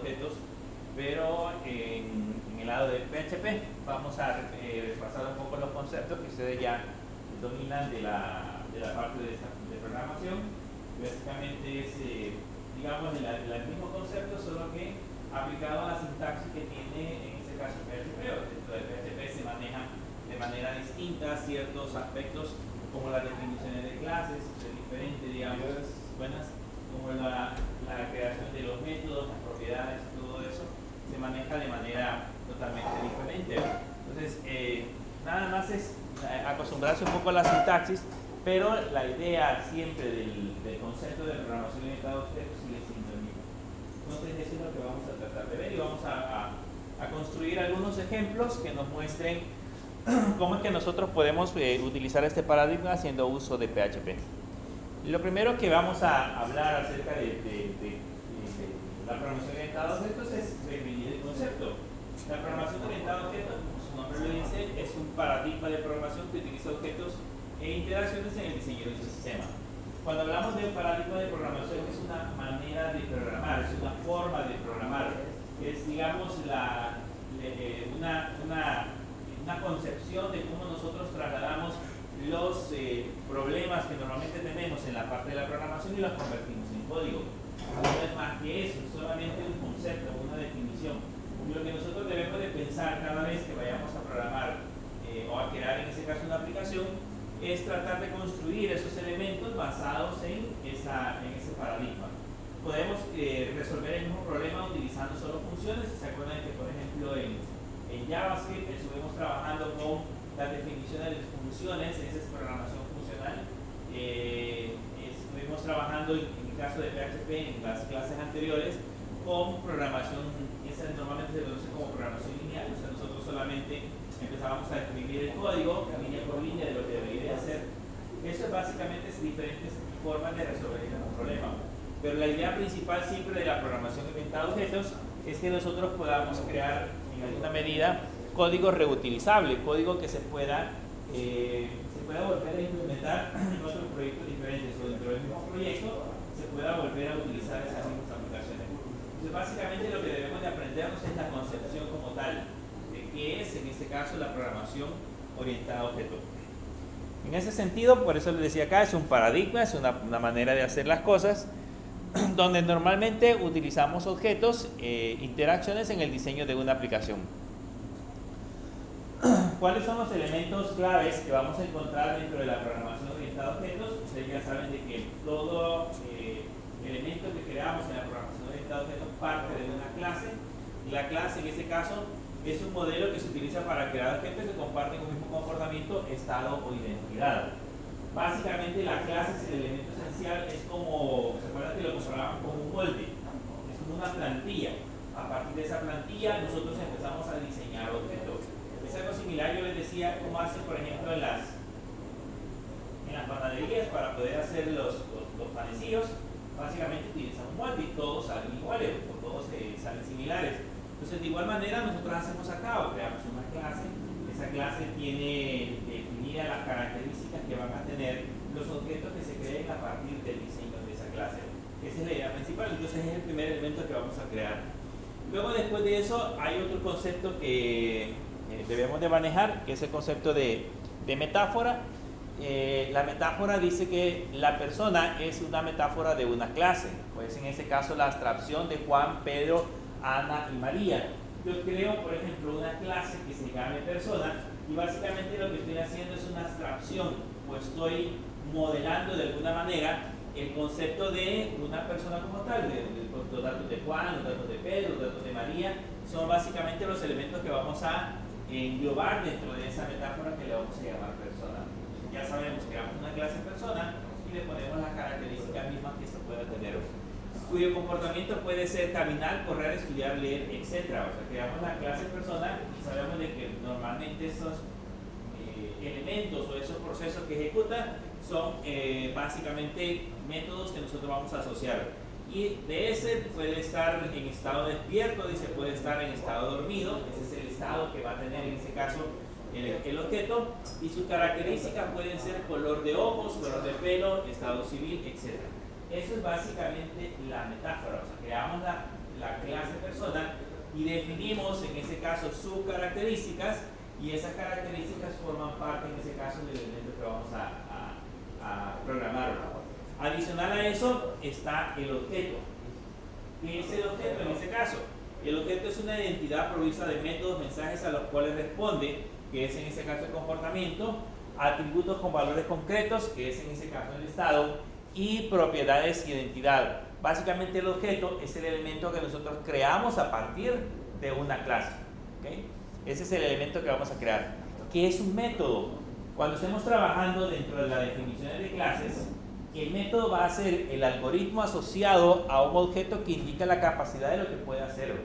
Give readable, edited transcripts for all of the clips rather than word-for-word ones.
objetos, pero en el lado de PHP vamos a repasar un poco los conceptos que ustedes ya dominan de la parte de programación. Básicamente es, digamos, el mismo concepto, solo que aplicado a la sintaxis que tiene, en este caso, PHP. Dentro de PHP se maneja de manera distinta ciertos aspectos, como las definiciones de clases, es diferente, digamos, buenas, como la creación de los métodos, las propiedades, todo eso, se maneja de manera totalmente diferente. Entonces, nada más es acostumbrarse un poco a la sintaxis, pero la idea siempre del concepto de programación orientada a objetos sigue siendo el mismo. Entonces, eso es lo que vamos a tratar de ver y vamos a construir algunos ejemplos que nos muestren cómo es que nosotros podemos utilizar este paradigma haciendo uso de PHP. Lo primero que vamos a hablar acerca de la programación orientada a objetos es definir el concepto. La programación orientada a objetos, como su nombre lo dice, es un paradigma de programación que utiliza objetos e interacciones en el diseño de un sistema. Cuando hablamos de un paradigma de programación, es una manera de programar, es una forma de programar, es, digamos, una concepción de cómo nosotros trasladamos los problemas que normalmente tenemos en la parte de la programación y los convertimos en código. No es más que eso, es solamente un concepto, una definición. Y lo que nosotros debemos de pensar cada vez que vayamos a programar o a crear, en este caso, una aplicación, es tratar de construir esos elementos basados en ese paradigma. Podemos resolver el mismo problema utilizando solo funciones. ¿Se acuerdan que, por ejemplo, en JavaScript estuvimos trabajando con las definiciones de funciones? Esa es programación funcional. Estuvimos trabajando, en el caso de PHP, en las clases anteriores, con programación, esa normalmente se conoce como programación lineal. O sea, nosotros solamente empezábamos a escribir el código línea por línea de lo que debería hacer. Eso es básicamente diferentes formas de resolver el mismo problema. Pero la idea principal siempre de la programación orientada a objetos es que nosotros podamos crear, en alguna medida, código reutilizable, código que se pueda volver a implementar en otros proyectos diferentes o dentro del mismo proyecto se pueda volver a utilizar esas mismas aplicaciones. Entonces, básicamente lo que debemos de aprendernos es la concepción como tal de qué es, en este caso, la programación orientada a objetos. En ese sentido, por eso les decía acá, es un paradigma, es una manera de hacer las cosas, donde normalmente utilizamos objetos, interacciones en el diseño de una aplicación. ¿Cuáles son los elementos claves que vamos a encontrar dentro de la programación orientada a objetos? Ustedes ya saben de que todo elemento que creamos en la programación orientada a objetos parte de una clase, y la clase en este caso es un modelo que se utiliza para crear objetos que comparten un mismo comportamiento, estado o identidad. Básicamente la clase es el elemento esencial, es como, ¿se acuerdan que lo comparaban como un molde? Es como una plantilla. A partir de esa plantilla nosotros empezamos a diseñar objetos. Es algo similar, yo les decía, cómo hacen, por ejemplo, en las panaderías para poder hacer los panecillos. Básicamente utilizan un molde y todos salen iguales, o todos salen similares. Entonces, de igual manera, nosotros hacemos acá, o creamos una clase. Esa clase tiene definidas las características que van a tener los objetos que se creen a partir del diseño de esa clase. Esa es la idea principal, entonces es el primer elemento que vamos a crear. Luego, después de eso, hay otro concepto que debemos de manejar, que es el concepto de metáfora. La metáfora dice que la persona es una metáfora de una clase, pues en ese caso la abstracción de Juan, Pedro, Ana y María. Yo creo, por ejemplo, una clase que se llame persona y básicamente lo que estoy haciendo es una abstracción, pues estoy modelando de alguna manera el concepto de una persona como tal, los datos de Juan, los datos de Pedro, los datos de María, son básicamente los elementos que vamos a englobar dentro de esa metáfora que le vamos a llamar persona. Ya sabemos, creamos una clase persona y le ponemos las características mismas que se pueda tener, cuyo comportamiento puede ser caminar, correr, estudiar, leer, etc. O sea, creamos la clase persona y sabemos de que normalmente esos elementos o esos procesos que ejecuta son básicamente métodos que nosotros vamos a asociar. Y de ese puede estar en estado despierto, dice, puede estar en estado dormido. Ese es el estado que va a tener en este caso el objeto, y sus características pueden ser color de ojos, color de pelo, estado civil, etc. Eso es básicamente la metáfora. O sea, creamos la clase persona y definimos en ese caso sus características, y esas características forman parte en ese caso del elemento que vamos a programar. Adicional a eso está el objeto. ¿Qué es el objeto en ese caso? El objeto es una identidad provista de métodos, mensajes a los cuales responde, que es en ese caso el comportamiento, atributos con valores concretos, que es en ese caso el estado, y propiedades y identidad. Básicamente el objeto es el elemento que nosotros creamos a partir de una clase. ¿Okay? Ese es el elemento que vamos a crear. ¿Qué es un método? Cuando estemos trabajando dentro de las definiciones de clases, el método va a ser el algoritmo asociado a un objeto que indica la capacidad de lo que puede hacer.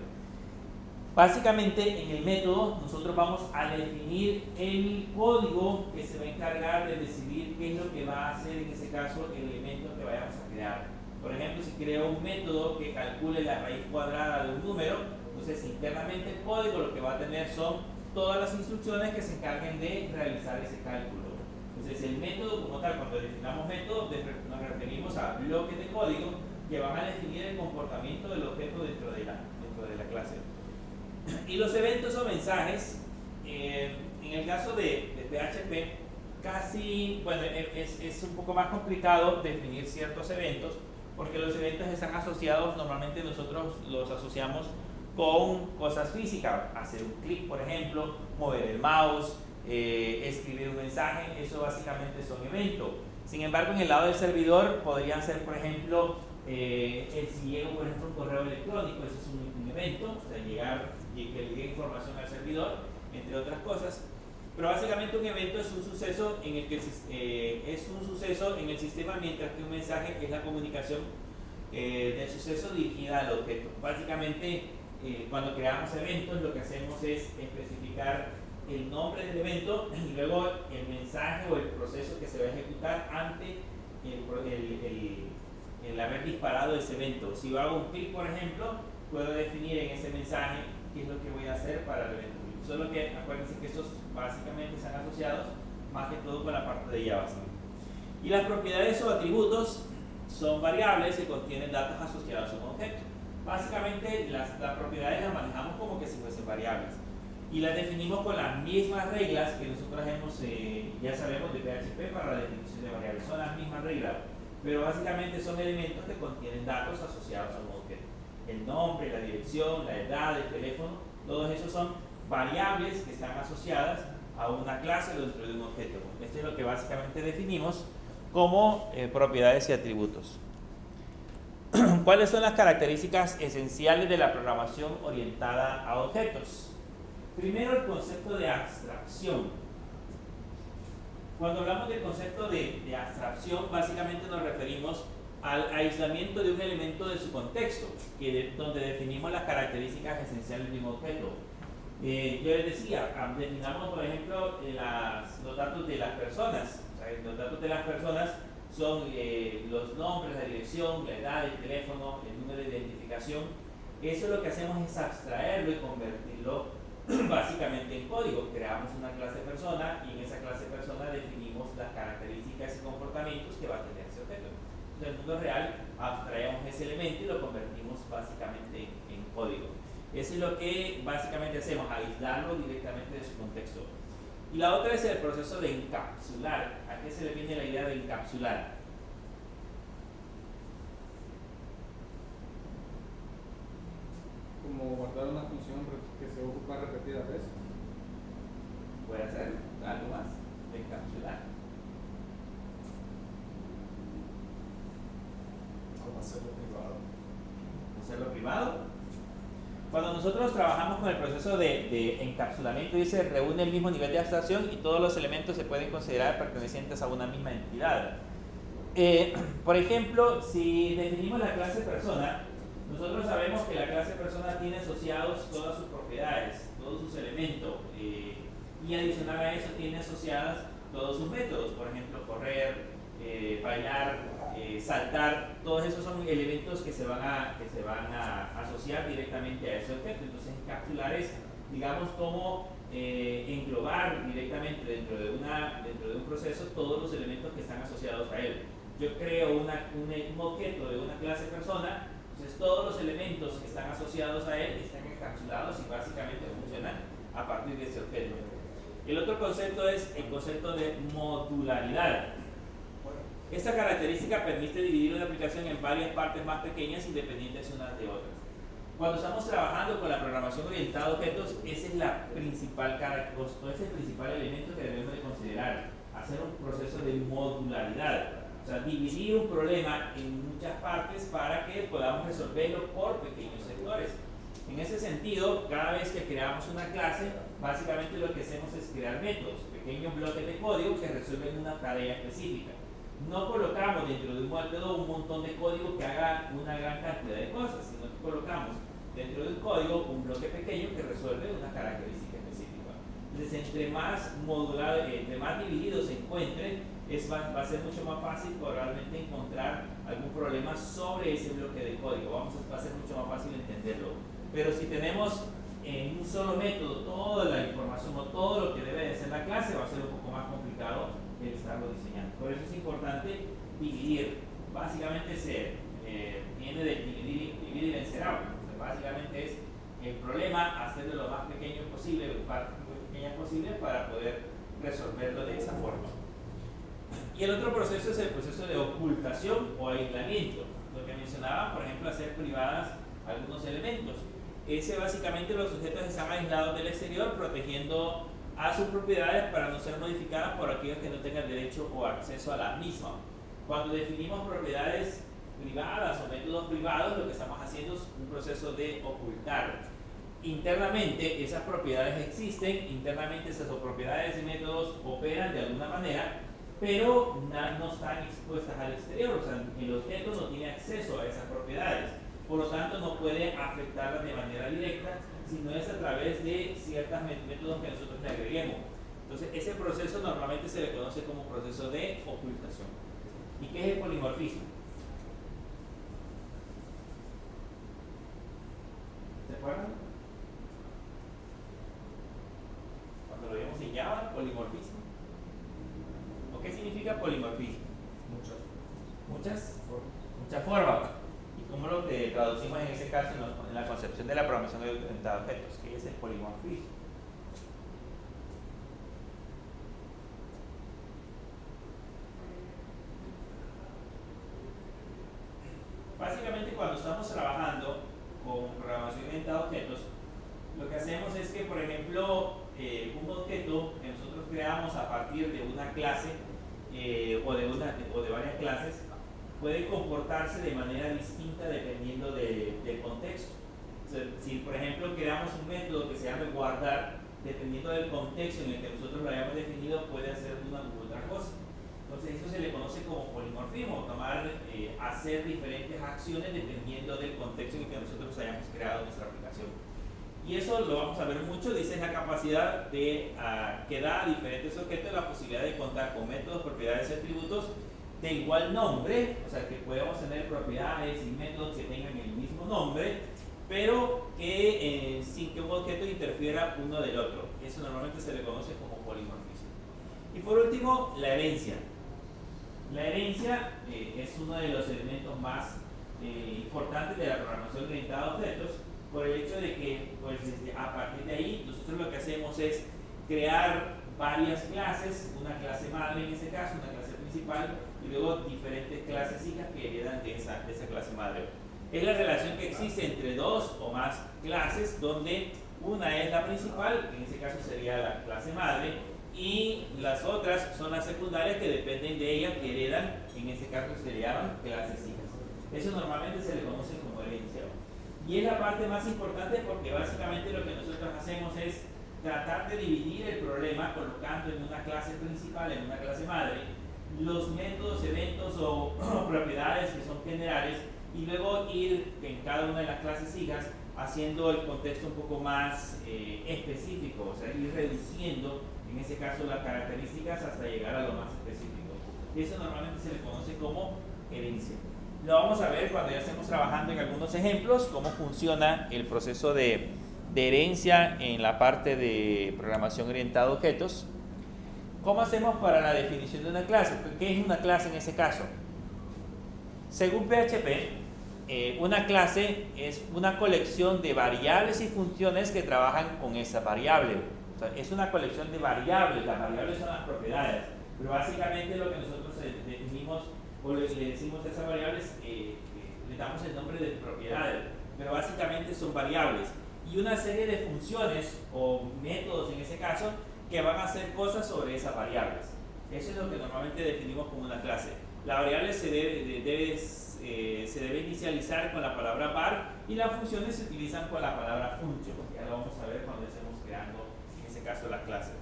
Básicamente en el método nosotros vamos a definir el código que se va a encargar de decidir qué es lo que va a hacer en ese caso el elemento que vayamos a crear. Por ejemplo, si creo un método que calcule la raíz cuadrada de un número, entonces internamente el código lo que va a tener son todas las instrucciones que se encarguen de realizar ese cálculo. Entonces el método como tal, cuando definamos método, nos referimos a bloques de código que van a definir el comportamiento del objeto dentro de la clase. Y los eventos o mensajes, en el caso de PHP, casi, bueno, es un poco más complicado definir ciertos eventos, porque los eventos están asociados, normalmente nosotros los asociamos con cosas físicas, hacer un clic, por ejemplo, mover el mouse, escribir un mensaje, eso básicamente son eventos. Sin embargo, en el lado del servidor podrían ser, por ejemplo, si llega, por ejemplo, un correo electrónico, eso es un evento, o sea, llegar y que llegue información al servidor, entre otras cosas. Pero básicamente un evento es un suceso en el que es un suceso en el sistema, mientras que un mensaje es la comunicación del suceso dirigida al objeto. Básicamente, cuando creamos eventos, lo que hacemos es especificar el nombre del evento y luego el mensaje o el proceso que se va a ejecutar ante el haber disparado ese evento. Si yo hago un clic, por ejemplo, puedo definir en ese mensaje qué es lo que voy a hacer para el evento. Solo que acuérdense que estos básicamente están asociados más que todo con la parte de JavaScript. Y las propiedades o atributos son variables que contienen datos asociados a un objeto. Básicamente las propiedades las manejamos como que si fuesen variables y las definimos con las mismas reglas que nosotros ya sabemos de PHP para la definición de variables. Son las mismas reglas, pero básicamente son elementos que contienen datos asociados a un objeto. El nombre, la dirección, la edad, el teléfono, todos esos son variables que están asociadas a una clase dentro de un objeto. Esto es lo que básicamente definimos como propiedades y atributos. ¿Cuáles son las características esenciales de la programación orientada a objetos? Primero, el concepto de abstracción. Cuando hablamos del concepto de abstracción, básicamente nos referimos al aislamiento de un elemento de su contexto, donde definimos las características esenciales de un objeto. Yo les decía, definamos por ejemplo los datos de las personas. O sea, los datos de las personas son los nombres, la dirección, la edad, el teléfono, el número de identificación. Eso lo que hacemos es abstraerlo y convertirlo básicamente en código. Creamos una clase persona y en esa clase persona definimos las características y comportamientos que va a tener ese objeto. Entonces, en el mundo real abstraemos ese elemento y lo convertimos básicamente en código. Eso es lo que básicamente hacemos, aislarlo directamente de su contexto. Y la otra es el proceso de encapsular. ¿A qué se le viene la idea de encapsular? Como guardar una función que se ocupa repetidas veces. ¿Puede hacer algo más de encapsular? ¿Cómo hacerlo privado? ¿Hacerlo privado? Cuando nosotros trabajamos con el proceso de encapsulamiento, dice reúne el mismo nivel de abstracción y todos los elementos se pueden considerar pertenecientes a una misma entidad. Por ejemplo, si definimos la clase persona, nosotros sabemos que la clase persona tiene asociados todas sus propiedades, todos sus elementos, y adicional a eso tiene asociadas todos sus métodos, por ejemplo, correr, bailar, saltar. Todos esos son elementos que se van a asociar directamente a ese objeto. Entonces, encapsular es, digamos, como englobar directamente dentro de un proceso todos los elementos que están asociados a él. Yo creo un objeto de una clase persona, Entonces todos los elementos que están asociados a él están encapsulados y básicamente funcionan a partir de ese objeto. El otro concepto es el concepto de modularidad. Esta característica permite dividir una aplicación en varias partes más pequeñas independientes unas de otras. Cuando estamos trabajando con la programación orientada a objetos, ese es la principal característica, ese es el principal elemento que debemos de considerar, hacer un proceso de modularidad. O sea, dividir un problema en muchas partes para que podamos resolverlo por pequeños sectores. En ese sentido, cada vez que creamos una clase, básicamente lo que hacemos es crear métodos, pequeños bloques de código que resuelven una tarea específica. No colocamos dentro de un método un montón de código que haga una gran cantidad de cosas, sino que colocamos dentro del código un bloque pequeño que resuelve una característica específica. Entonces, entre más modulado, entre más dividido se encuentre, va a ser mucho más fácil probablemente encontrar algún problema sobre ese bloque de código. Va a ser mucho más fácil entenderlo. Pero si tenemos en un solo método toda la información o todo lo que debe de ser la clase, va a ser un poco más complicado el estarlo diseñando. Por eso es importante dividir. Básicamente viene de dividir y vencerá. Básicamente es el problema, hacerlo lo más pequeño posible, para poder resolverlo de esa forma. Y el otro proceso es el proceso de ocultación o aislamiento. Lo que mencionaba, por ejemplo, hacer privadas algunos elementos. Ese básicamente los sujetos están aislados del exterior, protegiendo a sus propiedades para no ser modificadas por aquellos que no tengan derecho o acceso a las mismas. Cuando definimos propiedades privadas o métodos privados, lo que estamos haciendo es un proceso de ocultar. Internamente esas propiedades existen, internamente esas propiedades y métodos operan de alguna manera, pero no están expuestas al exterior, o sea, el objeto no tiene acceso a esas propiedades, por lo tanto no puede afectarlas de manera directa, sino es a través de ciertos métodos que nosotros le agreguemos. Entonces ese proceso normalmente se le conoce como proceso de ocultación. ¿Y qué es el polimorfismo? ¿Se acuerdan? Cuando lo vimos en Java, polimorfismo. ¿O qué significa polimorfismo? Muchas formas. ¿Y cómo lo que traducimos en ese caso en la concepción de la programación orientada a objetos? ¿Qué es el polimorfismo? Básicamente, cuando estamos trabajando con programación orientada a objetos, lo que hacemos es que, por ejemplo, un objeto que nosotros creamos a partir de una clase o de varias clases puede comportarse de manera distinta dependiendo del contexto. O sea, si, por ejemplo, creamos un método que se llama guardar, dependiendo del contexto en el que nosotros lo hayamos definido, puede hacer una u otra cosa. Entonces, eso se le conoce como polimorfismo, hacer diferentes acciones dependiendo del contexto en el que nosotros hayamos creado nuestra aplicación. Y eso lo vamos a ver mucho, dice la capacidad que da a diferentes objetos la posibilidad de contar con métodos, propiedades y atributos de igual nombre, o sea que podemos tener propiedades y métodos que tengan el mismo nombre, pero que sin que un objeto interfiera uno del otro. Eso normalmente se le conoce como polimorfismo. Y por último, la herencia. La herencia es uno de los elementos más importantes de la programación orientada a objetos, por el hecho de que pues, a partir de ahí nosotros lo que hacemos es crear varias clases, una clase madre en ese caso, una clase principal, y luego diferentes clases hijas que heredan de esa clase madre. Es la relación que existe entre dos o más clases, donde una es la principal, que en ese caso sería la clase madre, y las otras son las secundarias que dependen de ella, que heredan, en ese caso se llaman clases hijas. Eso normalmente se le conoce como herencia. Y es la parte más importante porque básicamente lo que nosotros hacemos es tratar de dividir el problema colocando en una clase principal, en una clase madre, los métodos, eventos o propiedades que son generales, y luego ir en cada una de las clases hijas haciendo el contexto un poco más específico, o sea, ir reduciendo en ese caso las características hasta llegar a lo más específico. Eso normalmente se le conoce como herencia. Lo vamos a ver cuando ya estemos trabajando en algunos ejemplos, cómo funciona el proceso de herencia en la parte de programación orientada a objetos. ¿Cómo hacemos para la definición de una clase? ¿Qué es una clase en ese caso? Según PHP, una clase es una colección de variables y funciones que trabajan con esa variable. O sea, es una colección de variables, las variables son las propiedades, pero básicamente lo que nosotros definimos o le decimos a esas variables, le damos el nombre de propiedades, pero básicamente son variables y una serie de funciones o métodos en ese caso que van a hacer cosas sobre esas variables. Eso es lo que normalmente definimos como una clase. La variable se debe inicializar con la palabra var y las funciones se utilizan con la palabra function. Ya lo vamos a ver cuando estemos creando, en ese caso, la clase.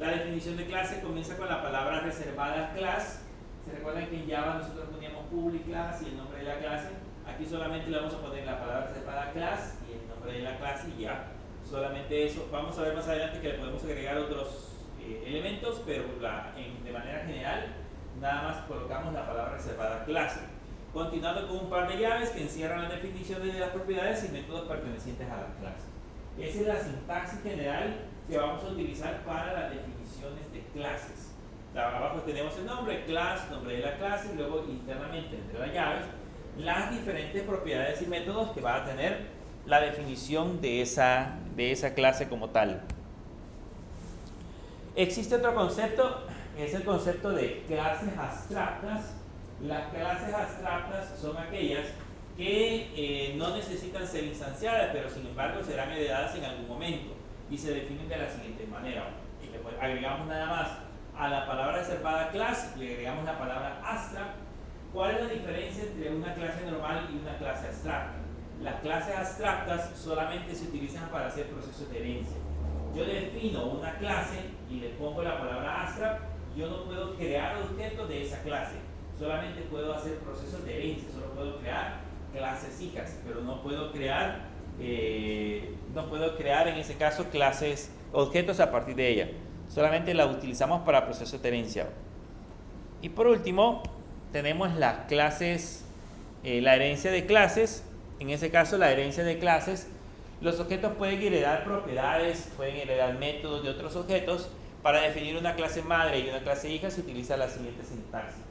La definición de clase comienza con la palabra reservada class. ¿Se recuerdan que en Java nosotros poníamos public class y el nombre de la clase? Aquí solamente le vamos a poner la palabra reservada class y el nombre de la clase y ya. Solamente eso. Vamos a ver más adelante que le podemos agregar otros elementos, pero de manera general nada más colocamos la palabra reservada clase. Continuando con un par de llaves que encierran las definiciones de las propiedades y métodos pertenecientes a la clase. Esa es la sintaxis general que vamos a utilizar para las definiciones de clases. Abajo tenemos el nombre, class, nombre de la clase, y luego internamente entre las llaves las diferentes propiedades y métodos que va a tener la definición de esa clase como tal. Existe otro concepto, es el concepto de clases abstractas. Las clases abstractas son aquellas que no necesitan ser instanciadas, pero sin embargo serán heredadas en algún momento y se definen de la siguiente manera. Agregamos nada más a la palabra reservada class, le agregamos la palabra abstract. ¿Cuál es la diferencia entre una clase normal y una clase abstracta? Las clases abstractas solamente se utilizan para hacer procesos de herencia. Yo defino una clase y le pongo la palabra abstract, yo no puedo crear objetos de esa clase, solamente puedo hacer procesos de herencia, solo puedo crear clases hijas, pero no puedo crear en ese caso clases, objetos a partir de ella, solamente la utilizamos para procesos de herencia. Y por último tenemos las clases, la herencia de clases. En ese caso la herencia de clases, los objetos pueden heredar propiedades, pueden heredar métodos de otros objetos. Para definir una clase madre y una clase hija se utiliza la siguiente sintaxis.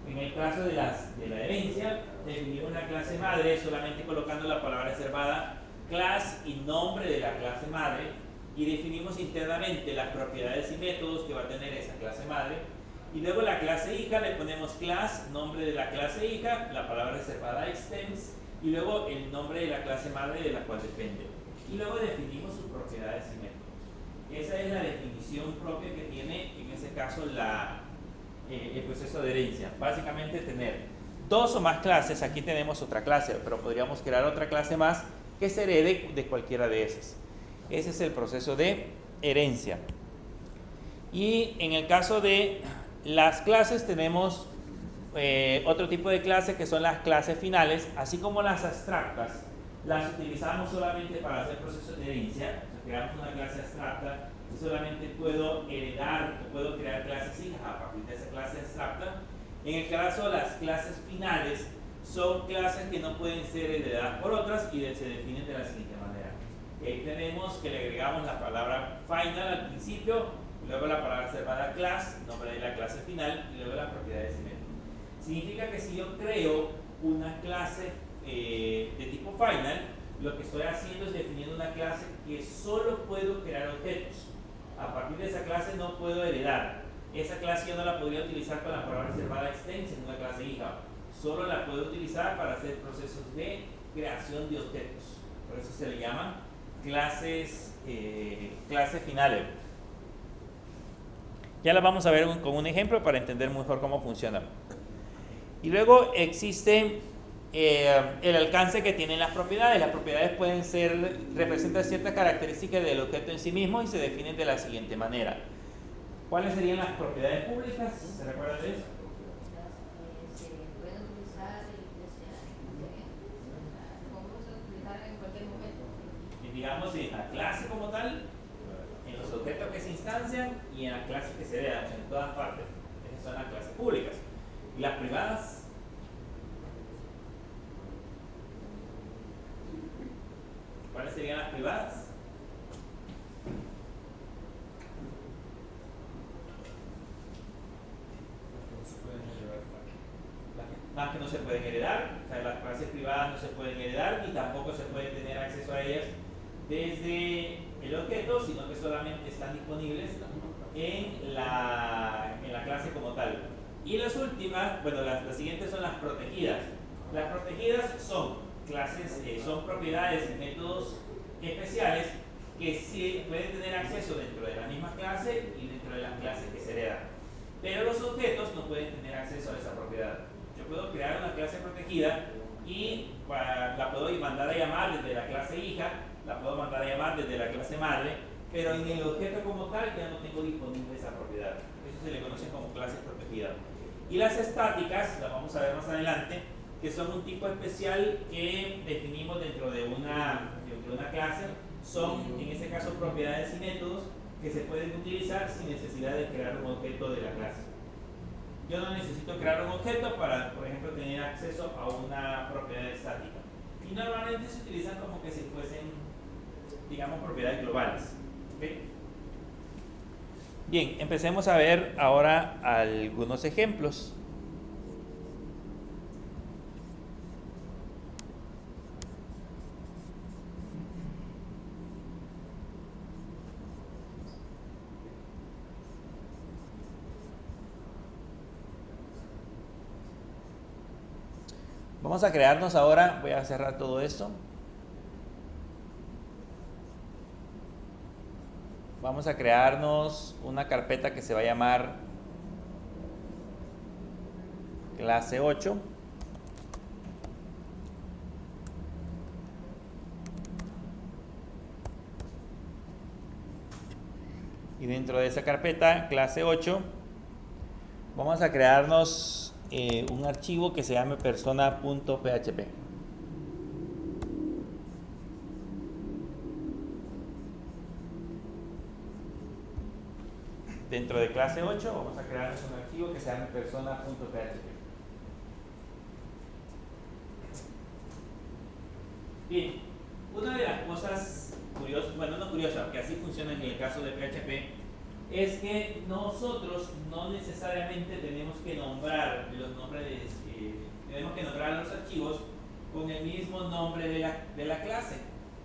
En el caso de la herencia, definimos una clase madre solamente colocando la palabra reservada class y nombre de la clase madre, y definimos internamente las propiedades y métodos que va a tener esa clase madre. Y luego la clase hija le ponemos class, nombre de la clase hija, la palabra reservada extends, y luego el nombre de la clase madre de la cual depende. Y luego definimos sus propiedades y métodos. Esa es la definición propia que tiene en ese caso el proceso de herencia. Básicamente tener dos o más clases. Aquí tenemos otra clase, pero podríamos crear otra clase más que se herede de cualquiera de esas. Ese es el proceso de herencia. Y en el caso de las clases tenemos otro tipo de clases que son las clases finales, así como las abstractas. Las utilizamos solamente para hacer procesos de herencia. O sea, creamos una clase abstracta y solamente puedo heredar o puedo crear clases hijas a partir de esa clase abstracta. En el caso de las clases finales, son clases que no pueden ser heredadas por otras y se definen de la siguiente manera. Tenemos que le agregamos la palabra final al principio, luego la palabra reservada class, nombre de la clase final, y luego las propiedades y métodos. Significa que si yo creo una clase de tipo final, lo que estoy haciendo es definiendo una clase que solo puedo crear objetos. A partir de esa clase no puedo heredar. Esa clase yo no la podría utilizar con la palabra reservada extensa en una clase hija. Solo la puedo utilizar para hacer procesos de creación de objetos. Por eso se le llaman clases finales. Ya la vamos a ver con un ejemplo para entender mejor cómo funciona. Y luego existe el alcance que tienen las propiedades. Las propiedades representan ciertas características del objeto en sí mismo y se definen de la siguiente manera. ¿Cuáles serían las propiedades públicas? ¿Se recuerdan de eso? Se pueden utilizar en cualquier momento. Y digamos en la clase como tal, en los objetos que se instancian y en las clases que se heredan, en todas partes. Esas son las clases públicas. Y las privadas, ¿cuáles serían las privadas? Las que no se pueden heredar, o sea, las clases privadas no se pueden desde el objeto, sino que solamente están disponibles en la clase como tal. Y las últimas, bueno, las siguientes son las protegidas. Las protegidas son clases, son propiedades y métodos especiales que sí pueden tener acceso dentro de la misma clase y dentro de las clases que se heredan. Pero los objetos no pueden tener acceso a esa propiedad. Yo puedo crear una clase protegida y la puedo mandar a llamar desde la clase hija, la puedo mandar a llamar desde la clase madre, pero en el objeto como tal ya no tengo disponible esa propiedad. Eso se le conoce como clases protegidas. Y las estáticas, las vamos a ver más adelante, que son un tipo especial que definimos dentro de una clase. Son, en este caso, propiedades y métodos que se pueden utilizar sin necesidad de crear un objeto de la clase. Yo no necesito crear un objeto para, por ejemplo, tener acceso a una propiedad estática. Y normalmente se utilizan como que si fuesen, digamos, propiedades globales. ¿Okay? Bien, empecemos a ver ahora algunos ejemplos. Vamos a crearnos ahora, voy a cerrar todo esto. Vamos a crearnos una carpeta que se va a llamar clase 8. Y dentro de esa carpeta, clase 8, vamos a crearnos un archivo que se llame persona.php. Dentro de clase 8 vamos a crearnos un archivo que se llame persona.php. Bien, una de las cosas curiosas, bueno, no curiosas, que así funciona en el caso de PHP, es que nosotros no necesariamente tenemos que nombrar los nombres, tenemos que nombrar los archivos con el mismo nombre de la clase.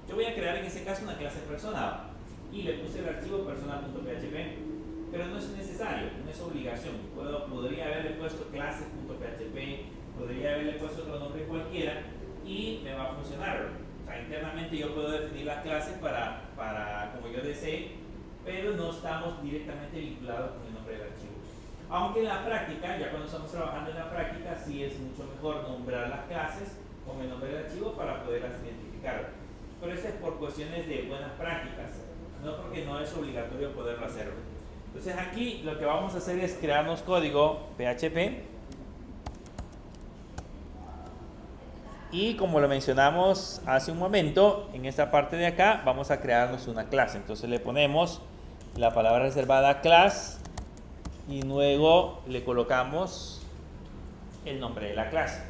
Yo voy a crear en ese caso una clase persona y le puse el archivo persona.php, pero no es necesario, no es obligación. Podría haberle puesto clase.php, podría haberle puesto otro nombre cualquiera y me va a funcionar. O sea, internamente yo puedo definir las clases para como yo desee, pero no estamos directamente vinculados con el nombre del archivo. Aunque en la práctica, ya cuando estamos trabajando en la práctica, sí es mucho mejor nombrar las clases con el nombre del archivo para poderlas identificar. Pero eso es por cuestiones de buenas prácticas, no porque no es obligatorio poderlo hacer. Entonces aquí lo que vamos a hacer es crearnos código PHP. Y como lo mencionamos hace un momento, en esta parte de acá vamos a crearnos una clase. Entonces le ponemos la palabra reservada class y luego le colocamos el nombre de la clase.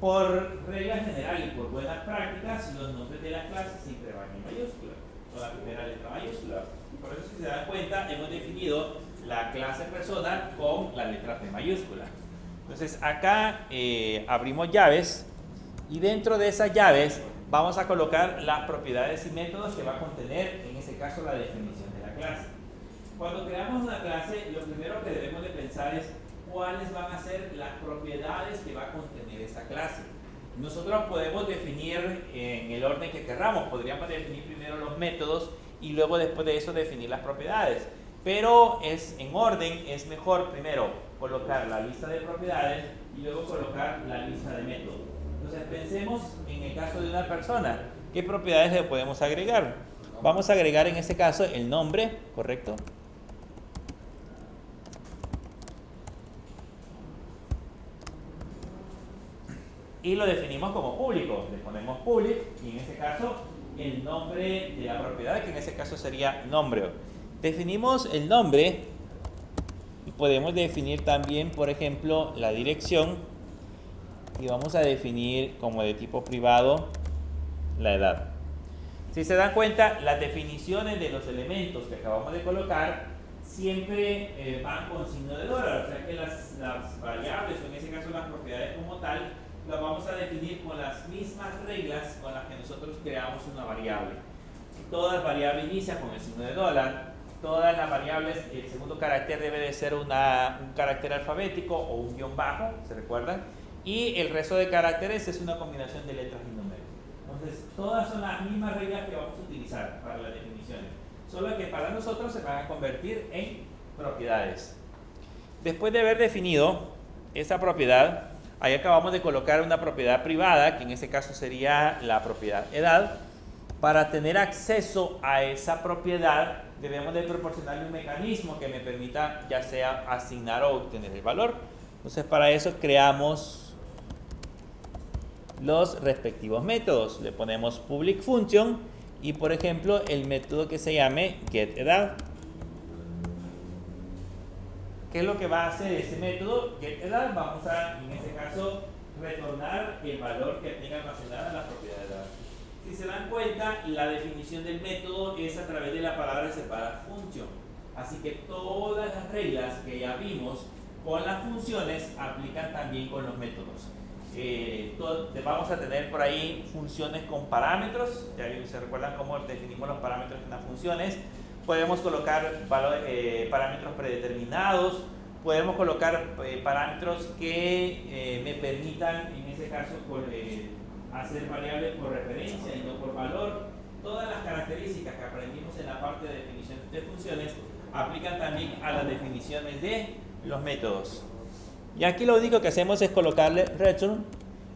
Por regla general y por buenas prácticas, los nombres de las clases siempre van en mayúscula, con la primera letra mayúscula. Por eso, si se dan cuenta, hemos definido la clase persona con la letra P mayúscula. Entonces acá abrimos llaves y dentro de esas llaves vamos a colocar las propiedades y métodos que va a contener, en este caso, la definición de la clase. Cuando creamos una clase, lo primero que debemos de pensar es cuáles van a ser las propiedades que va a contener esa clase. Nosotros podemos definir en el orden que querramos, podríamos definir primero los métodos y luego después de eso definir las propiedades. Pero en orden es mejor primero colocar la lista de propiedades y luego colocar la lista de métodos. Entonces pensemos en el caso de una persona, ¿qué propiedades le podemos agregar? Vamos a agregar en este caso el nombre, ¿correcto? Y lo definimos como público, le ponemos public y en este caso el nombre de la propiedad, que en este caso sería nombre. Definimos el nombre y podemos definir también, por ejemplo, la dirección y vamos a definir como de tipo privado la edad. Si se dan cuenta, las definiciones de los elementos que acabamos de colocar siempre van con signo de dólar, o sea que las variables, o en ese caso las propiedades como tal, lo vamos a definir con las mismas reglas con las que nosotros creamos una variable. Toda variable inicia con el signo de dólar. Todas las variables, el segundo carácter debe de ser un carácter alfabético o un guión bajo, ¿se recuerdan? Y el resto de caracteres es una combinación de letras y números. Entonces, todas son las mismas reglas que vamos a utilizar para las definiciones, solo que para nosotros se van a convertir en propiedades. Después de haber definido esa propiedad, ahí acabamos de colocar una propiedad privada, que en ese caso sería la propiedad edad. Para tener acceso a esa propiedad, debemos de proporcionarle un mecanismo que me permita ya sea asignar o obtener el valor. Entonces, para eso creamos los respectivos métodos. Le ponemos public function y, por ejemplo, el método que se llame getEdad. ¿Qué es lo que va a hacer ese método? GetEdad, vamos a, en este caso, retornar el valor que tenga almacenada la propiedad de edad. Si se dan cuenta, la definición del método es a través de la palabra separada function. Así que todas las reglas que ya vimos con las funciones aplican también con los métodos. Vamos a tener por ahí funciones con parámetros. Ya se recuerdan cómo definimos los parámetros en las funciones. Podemos colocar parámetros predeterminados. Podemos colocar parámetros que me permitan, en ese caso, hacer variables por referencia y no por valor. Todas las características que aprendimos en la parte de definición de funciones aplican también a las definiciones de los métodos. Y aquí lo único que hacemos es colocarle return.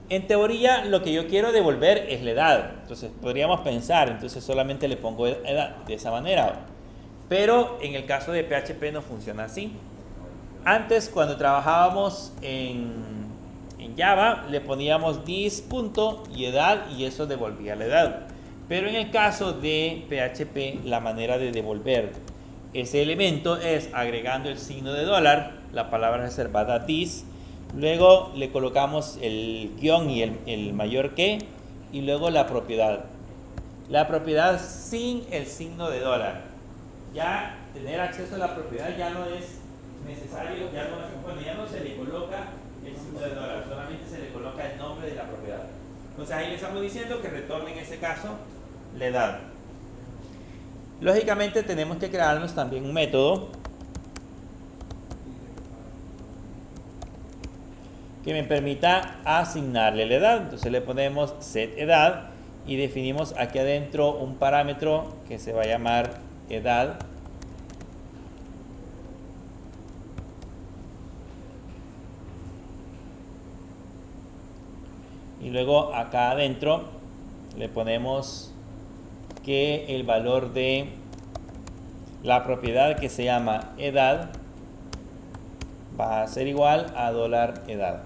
En teoría, lo que yo quiero devolver es la edad. Entonces, podríamos pensar, entonces solamente le pongo edad de esa manera. Pero en el caso de PHP no funciona así. Antes, cuando trabajábamos en Java, le poníamos this punto y edad y eso devolvía la edad. Pero en el caso de PHP, la manera de devolver ese elemento es agregando el signo de dólar, la palabra reservada this, luego le colocamos el guión y el mayor que, y luego la propiedad. La propiedad sin el signo de dólar. Ya tener acceso a la propiedad ya no es necesario, ya no se le coloca el signo de dólar, solamente se le coloca el nombre de la propiedad. Entonces ahí le estamos diciendo que retorne en ese caso la edad. Lógicamente tenemos que crearnos también un método que me permita asignarle la edad. Entonces le ponemos setEdad y definimos aquí adentro un parámetro que se va a llamar edad. Y luego acá adentro le ponemos que el valor de la propiedad que se llama edad va a ser igual a $edad.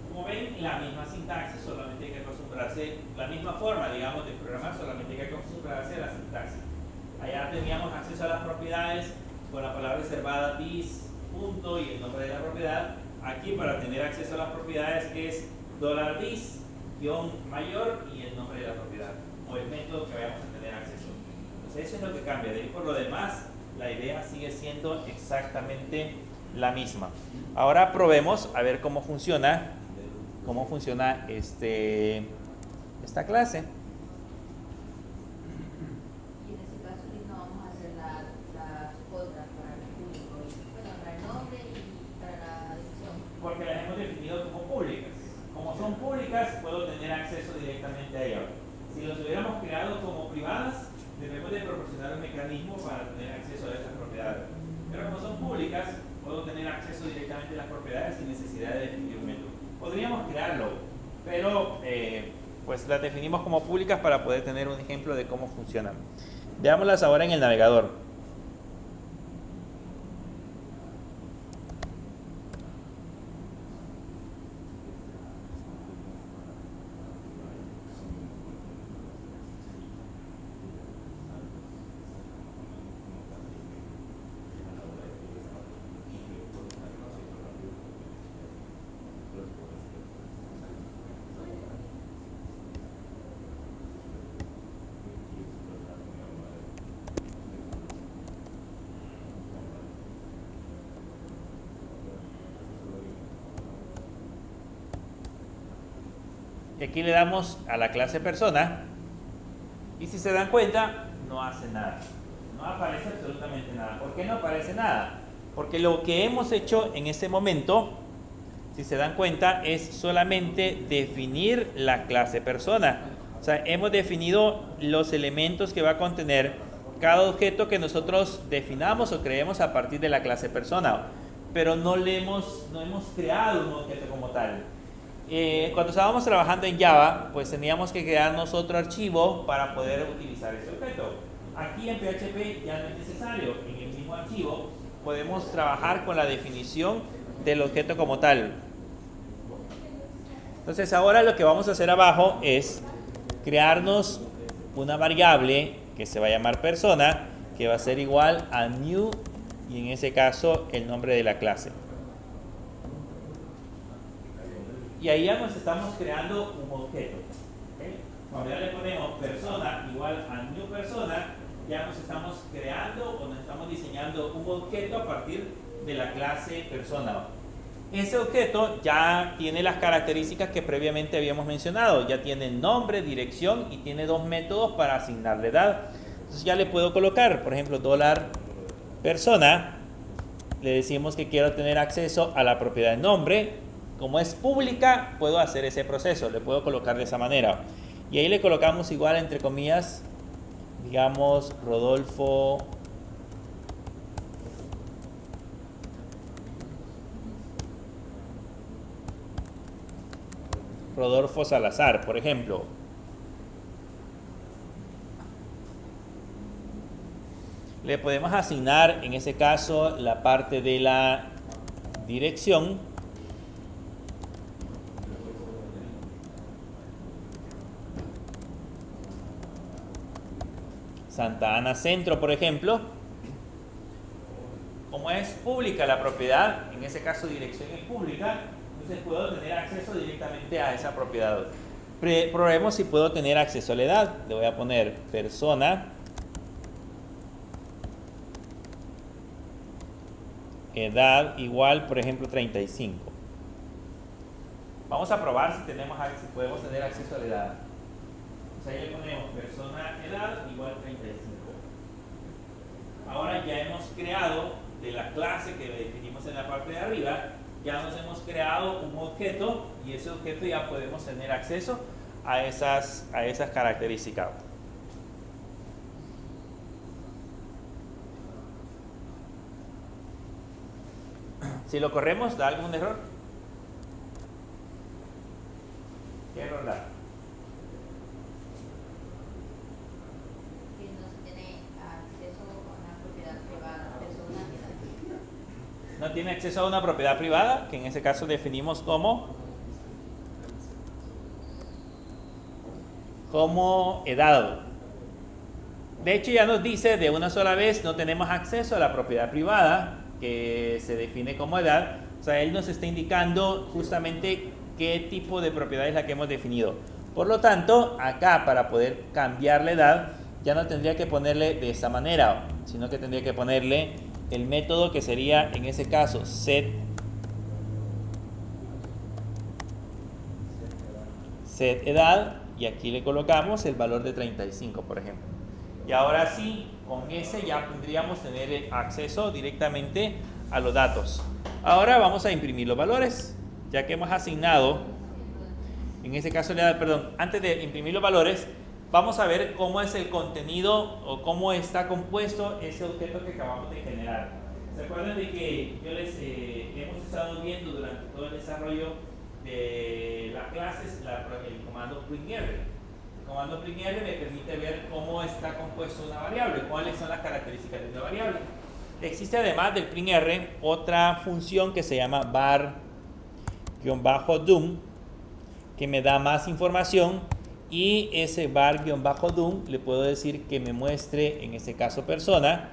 Como ven, la misma sintaxis, solamente hay que acostumbrarse, la misma forma, digamos, de programar, solamente hay que acostumbrarse a la sintaxis. Allá teníamos acceso a las propiedades con la palabra reservada this, punto y el nombre de la propiedad. Aquí, para tener acceso a las propiedades, es $this, guión mayor y el nombre de la propiedad, o el método que vayamos a tener acceso. Entonces, eso es lo que cambia. De ahí, por lo demás, la idea sigue siendo exactamente la misma. Ahora probemos a ver cómo funciona esta clase. Y en ese caso no vamos a hacer las otras para el público, bueno, para el nombre y para la división. Porque las hemos definido como públicas. Como son públicas, puedo tener acceso directamente a ellas. Si las hubiéramos creado como privadas, debemos de proporcionar un mecanismo para tener acceso a estas propiedades. Pero como son públicas, puedo tener acceso directamente a las propiedades sin necesidad de definir un método. Podríamos crearlo, pero pues las definimos como públicas para poder tener un ejemplo de cómo funcionan. Veámoslas ahora en el navegador. Y aquí le damos a la clase persona. Y si se dan cuenta, no hace nada. No aparece absolutamente nada. ¿Por qué no aparece nada? Porque lo que hemos hecho en este momento, si se dan cuenta, es solamente definir la clase persona. O sea, hemos definido los elementos que va a contener cada objeto que nosotros definamos o creemos a partir de la clase persona. Pero no hemos creado un objeto como tal. Cuando estábamos trabajando en Java, pues teníamos que crearnos otro archivo para poder utilizar ese objeto. Aquí en PHP ya no es necesario. En el mismo archivo podemos trabajar con la definición del objeto como tal. Entonces ahora lo que vamos a hacer abajo es crearnos una variable que se va a llamar persona, que va a ser igual a new, y en ese caso el nombre de la clase. Y ahí ya nos estamos creando un objeto. ¿Okay? Cuando ya le ponemos persona igual a new persona, ya nos estamos creando o nos estamos diseñando un objeto a partir de la clase persona. Ese objeto ya tiene las características que previamente habíamos mencionado. Ya tiene nombre, dirección y tiene dos métodos para asignarle edad. Entonces ya le puedo colocar, por ejemplo, $persona. Le decimos que quiero tener acceso a la propiedad de nombre. Como es pública, puedo hacer ese proceso. Le puedo colocar de esa manera. Y ahí le colocamos igual, entre comillas, digamos, Rodolfo Salazar, por ejemplo. Le podemos asignar, en ese caso, la parte de la dirección. Santa Ana Centro, por ejemplo. Como es pública la propiedad, en ese caso dirección es pública, entonces puedo tener acceso directamente a esa propiedad. Probemos si puedo tener acceso a la edad. Le voy a poner persona, edad igual, por ejemplo, 35. Vamos a probar si podemos tener acceso a la edad. Entonces ahí le ponemos persona, edad igual 35. Ahora ya hemos creado de la clase que definimos en la parte de arriba, ya nos hemos creado un objeto y ese objeto ya podemos tener acceso a esas características. Si lo corremos, ¿da algún error? ¿Qué error da? Que no se tiene acceso a una propiedad privada, persona, edad. No tiene acceso a una propiedad privada, que en ese caso definimos como edad. De hecho ya nos dice de una sola vez no tenemos acceso a la propiedad privada que se define como edad. O sea, él nos está indicando justamente qué tipo de propiedad es la que hemos definido. Por lo tanto, acá para poder cambiar la edad ya no tendría que ponerle de esta manera, sino que tendría que ponerle el método que sería en ese caso set edad, y aquí le colocamos el valor de 35, por ejemplo. Y ahora sí, con ese ya podríamos tener acceso directamente a los datos. Ahora vamos a imprimir los valores, ya que hemos asignado, en ese caso, antes de imprimir los valores, vamos a ver cómo es el contenido o cómo está compuesto ese objeto que acabamos de generar. ¿Se acuerdan de que hemos estado viendo durante todo el desarrollo de las clases el comando printr? El comando printr me permite ver cómo está compuesto una variable, cuáles son las características de una variable. Existe además del printr otra función que se llama var-dum, que me da más información, y ese var-dum le puedo decir que me muestre, en este caso, persona.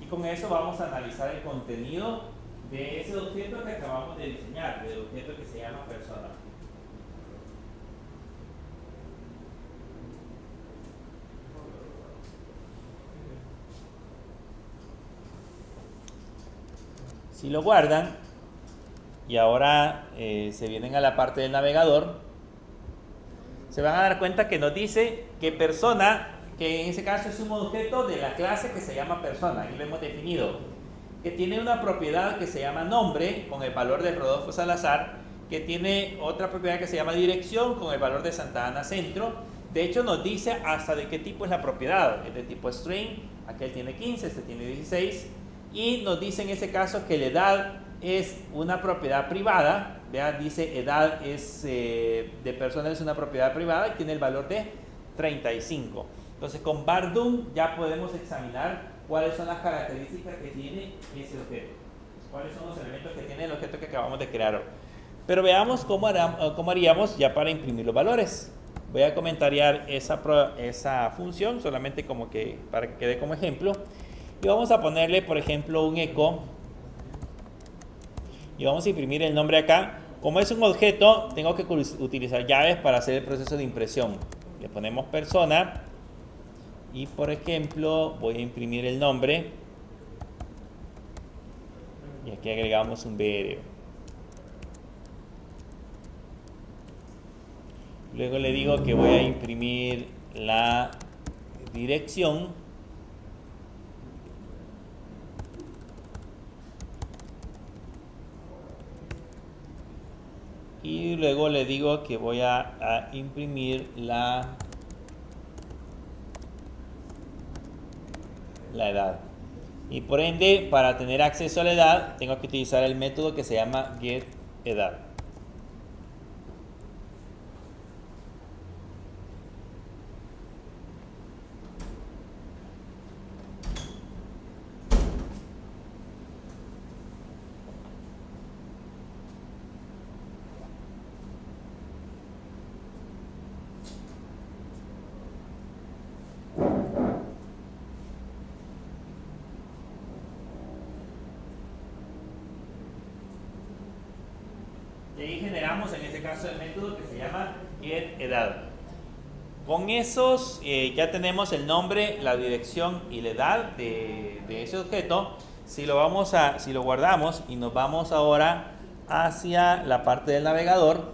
Y con eso vamos a analizar el contenido de ese objeto que acabamos de diseñar, del objeto que se llama persona. Si lo guardan, y ahora se vienen a la parte del navegador, se van a dar cuenta que nos dice que persona, que en ese caso es un objeto de la clase que se llama persona, aquí lo hemos definido, que tiene una propiedad que se llama nombre con el valor de Rodolfo Salazar, que tiene otra propiedad que se llama dirección con el valor de Santa Ana Centro. De hecho nos dice hasta de qué tipo es la propiedad, es de tipo string, aquel tiene 15, este tiene 16, y nos dice en ese caso que la edad es una propiedad privada, vean, dice edad es de persona, es una propiedad privada y tiene el valor de 35. Entonces con Bardum ya podemos examinar cuáles son las características que tiene ese objeto, cuáles son los elementos que tiene el objeto que acabamos de crear. Pero veamos cómo haríamos ya para imprimir los valores. Voy a comentariar esa función solamente como que para que quede como ejemplo, y vamos a ponerle por ejemplo un eco y vamos a imprimir el nombre acá. Como es un objeto, tengo que utilizar llaves para hacer el proceso de impresión. Le ponemos persona y por ejemplo voy a imprimir el nombre y aquí agregamos un BR. Luego le digo que voy a imprimir la dirección y luego le digo que voy a imprimir la edad. Y por ende, para tener acceso a la edad, tengo que utilizar el método que se llama getEdad. Y ahí generamos en este caso el método que se llama getEdad. Con esos ya tenemos el nombre, la dirección y la edad de ese objeto. Si lo guardamos y nos vamos ahora hacia la parte del navegador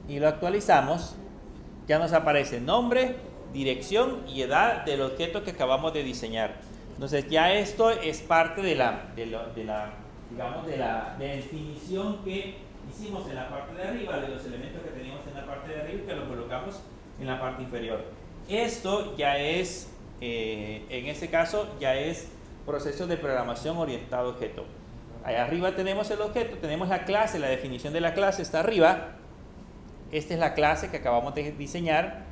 y lo actualizamos, ya nos aparece nombre, dirección y edad del objeto que acabamos de diseñar. Entonces ya esto es parte de la definición que hicimos en la parte de arriba, de los elementos que teníamos en la parte de arriba y que los colocamos en la parte inferior. Esto ya es, en este caso, ya es proceso de programación orientado a objeto. Allá arriba tenemos el objeto, tenemos la clase, la definición de la clase está arriba. Esta es la clase que acabamos de diseñar.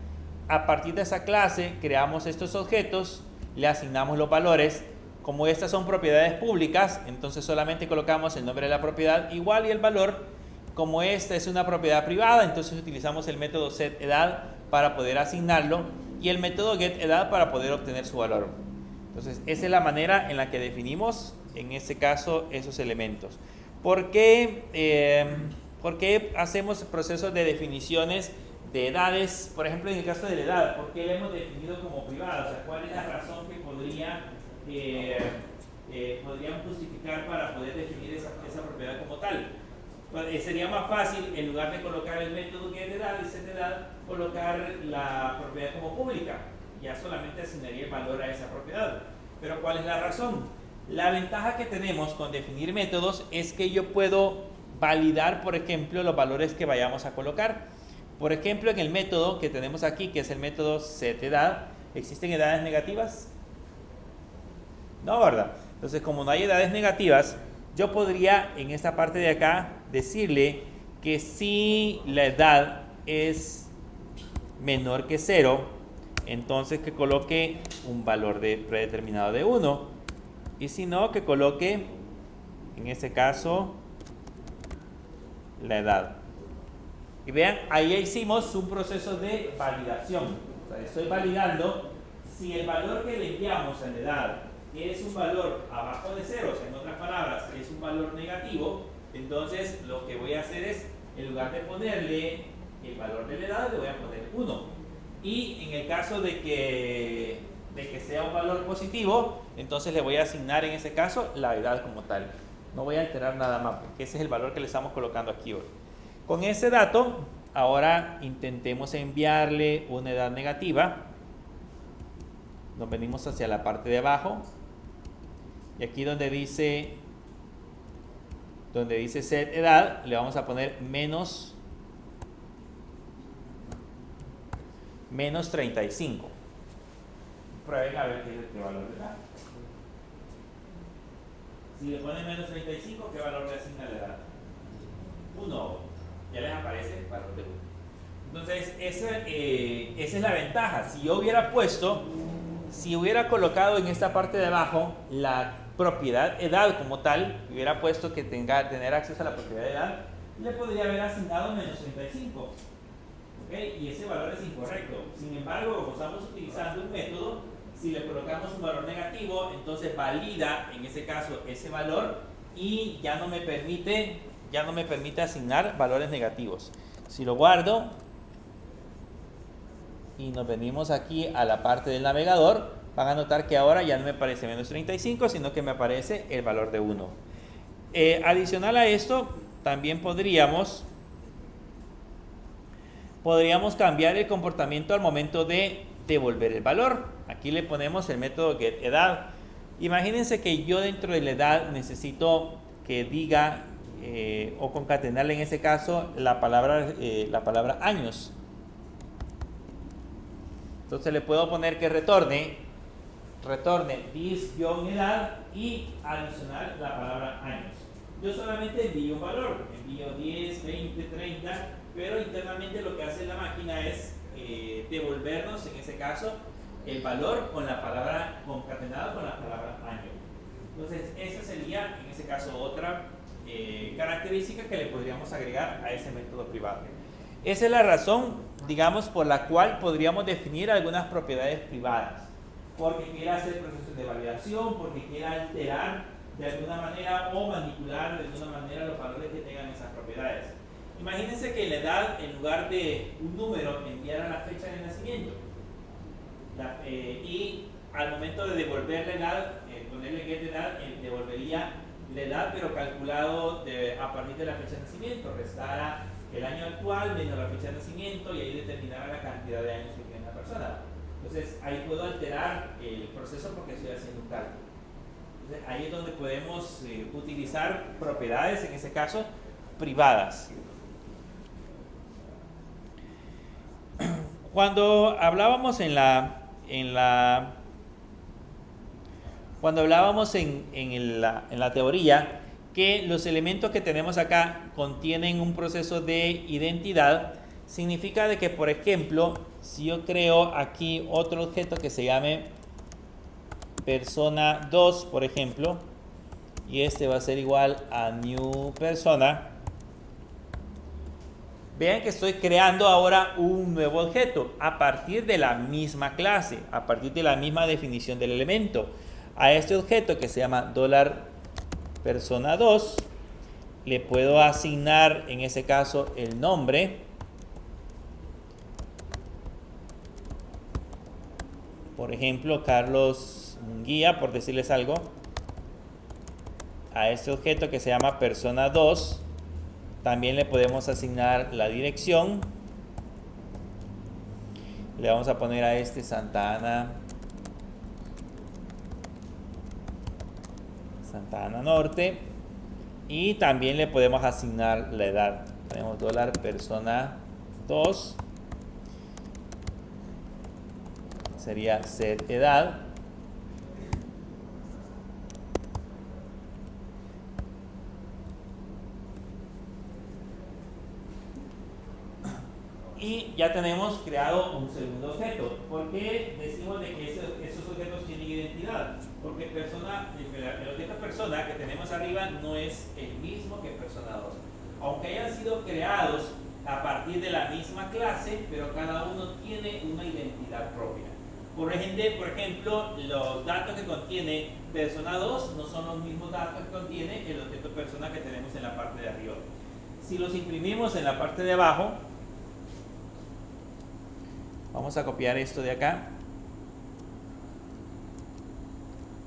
A partir de esa clase creamos estos objetos, le asignamos los valores. Como estas son propiedades públicas, entonces solamente colocamos el nombre de la propiedad igual y el valor. Como esta es una propiedad privada, entonces utilizamos el método setEdad para poder asignarlo y el método getEdad para poder obtener su valor. Entonces esa es la manera en la que definimos en este caso esos elementos. ¿Por qué hacemos procesos de definiciones de edades? Por ejemplo, en el caso de la edad, ¿por qué la hemos definido como privada? O sea, ¿cuál es la razón que podríamos justificar para poder definir esa propiedad como tal? Pues, sería más fácil, en lugar de colocar el método getEdad y setEdad, colocar la propiedad como pública. Ya solamente asignaría el valor a esa propiedad. Pero ¿cuál es la razón? La ventaja que tenemos con definir métodos es que yo puedo validar, por ejemplo, los valores que vayamos a colocar. Por ejemplo, en el método que tenemos aquí, que es el método setEdad, ¿existen edades negativas? No, ¿verdad? Entonces, como no hay edades negativas, yo podría en esta parte de acá decirle que si la edad es menor que 0, entonces que coloque un valor predeterminado de 1. Y si no, que coloque, en este caso, la edad. Y vean, ahí hicimos un proceso de validación. O sea, estoy validando si el valor que le enviamos a la edad es un valor abajo de 0, o sea, en otras palabras, es un valor negativo, entonces lo que voy a hacer es, en lugar de ponerle el valor de la edad, le voy a poner 1. Y en el caso de que sea un valor positivo, entonces le voy a asignar en ese caso la edad como tal. No voy a alterar nada más, porque ese es el valor que le estamos colocando aquí hoy. Con ese dato, ahora intentemos enviarle una edad negativa. Nos venimos hacia la parte de abajo. Y aquí donde dice set edad, le vamos a poner menos 35. Prueben a ver qué valor le da. Si le ponen menos 35, ¿qué valor le asigna la edad? 1. Ya les aparece el valor de 1. Entonces, esa es la ventaja. Si yo hubiera colocado en esta parte de abajo la propiedad edad como tal, hubiera puesto que tener acceso a la propiedad de edad, le podría haber asignado menos 35. ¿Okay? Y ese valor es incorrecto. Sin embargo, como estamos utilizando un método, si le colocamos un valor negativo, entonces valida en ese caso ese valor y ya no me permite asignar valores negativos. Si lo guardo y nos venimos aquí a la parte del navegador, van a notar que ahora ya no me aparece menos 35, sino que me aparece el valor de 1. Adicional a esto, también podríamos cambiar el comportamiento al momento de devolver el valor. Aquí le ponemos el método getEdad. Imagínense que yo dentro de la edad necesito que diga o concatenarle en ese caso la palabra años. Entonces le puedo poner que retorne dis-edad y adicional la palabra años. Yo solamente envío un valor, envío 10, 20, 30, pero internamente lo que hace la máquina es devolvernos en ese caso el valor con la palabra concatenado con la palabra año. Entonces esa sería en ese caso otra característica que le podríamos agregar a ese método privado. Esa es la razón, digamos, por la cual podríamos definir algunas propiedades privadas, porque quiera hacer procesos de validación, porque quiera alterar de alguna manera o manipular de alguna manera los valores que tengan esas propiedades. Imagínense que la edad, en lugar de un número, enviara la fecha de nacimiento. Y al momento de devolver la edad, ponerle getEdad, devolvería la edad, pero calculado a partir de la fecha de nacimiento. Restara el año actual menos la fecha de nacimiento y ahí determinará la cantidad de años que tiene la persona. Entonces ahí puedo alterar el proceso porque estoy haciendo un cálculo. Entonces, ahí es donde podemos utilizar propiedades, en ese caso, privadas. Cuando hablábamos en la teoría que los elementos que tenemos acá contienen un proceso de identidad, significa de que, por ejemplo, si yo creo aquí otro objeto que se llame persona 2, por ejemplo, y este va a ser igual a new persona, vean que estoy creando ahora un nuevo objeto a partir de la misma clase, a partir de la misma definición del elemento. A este objeto que se llama $persona2 le puedo asignar en ese caso el nombre, por ejemplo Carlos Guía, por decirles algo. A este objeto que se llama persona2 también le podemos asignar la dirección. Le vamos a poner a este Santa Ana Norte, y también le podemos asignar la edad. Tenemos $persona2 sería set edad, y ya tenemos creado un segundo objeto. ¿Por qué decimos de que esos objetos tienen identidad? Porque el objeto persona que tenemos arriba no es el mismo que persona 2. Aunque hayan sido creados a partir de la misma clase, pero cada uno tiene una identidad propia. Por ejemplo, los datos que contiene persona 2 no son los mismos datos que contiene el objeto persona que tenemos en la parte de arriba. Si los imprimimos en la parte de abajo, vamos a copiar esto de acá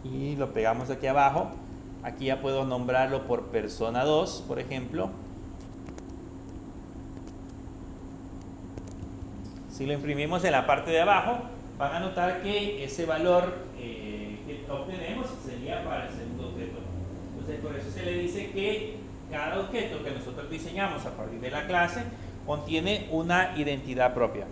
y lo pegamos aquí abajo. Aquí ya puedo nombrarlo por persona 2, por ejemplo. Si lo imprimimos en la parte de abajo, van a notar que ese valor que obtenemos sería para el segundo objeto. Entonces, por eso se le dice que cada objeto que nosotros diseñamos a partir de la clase contiene una identidad propia.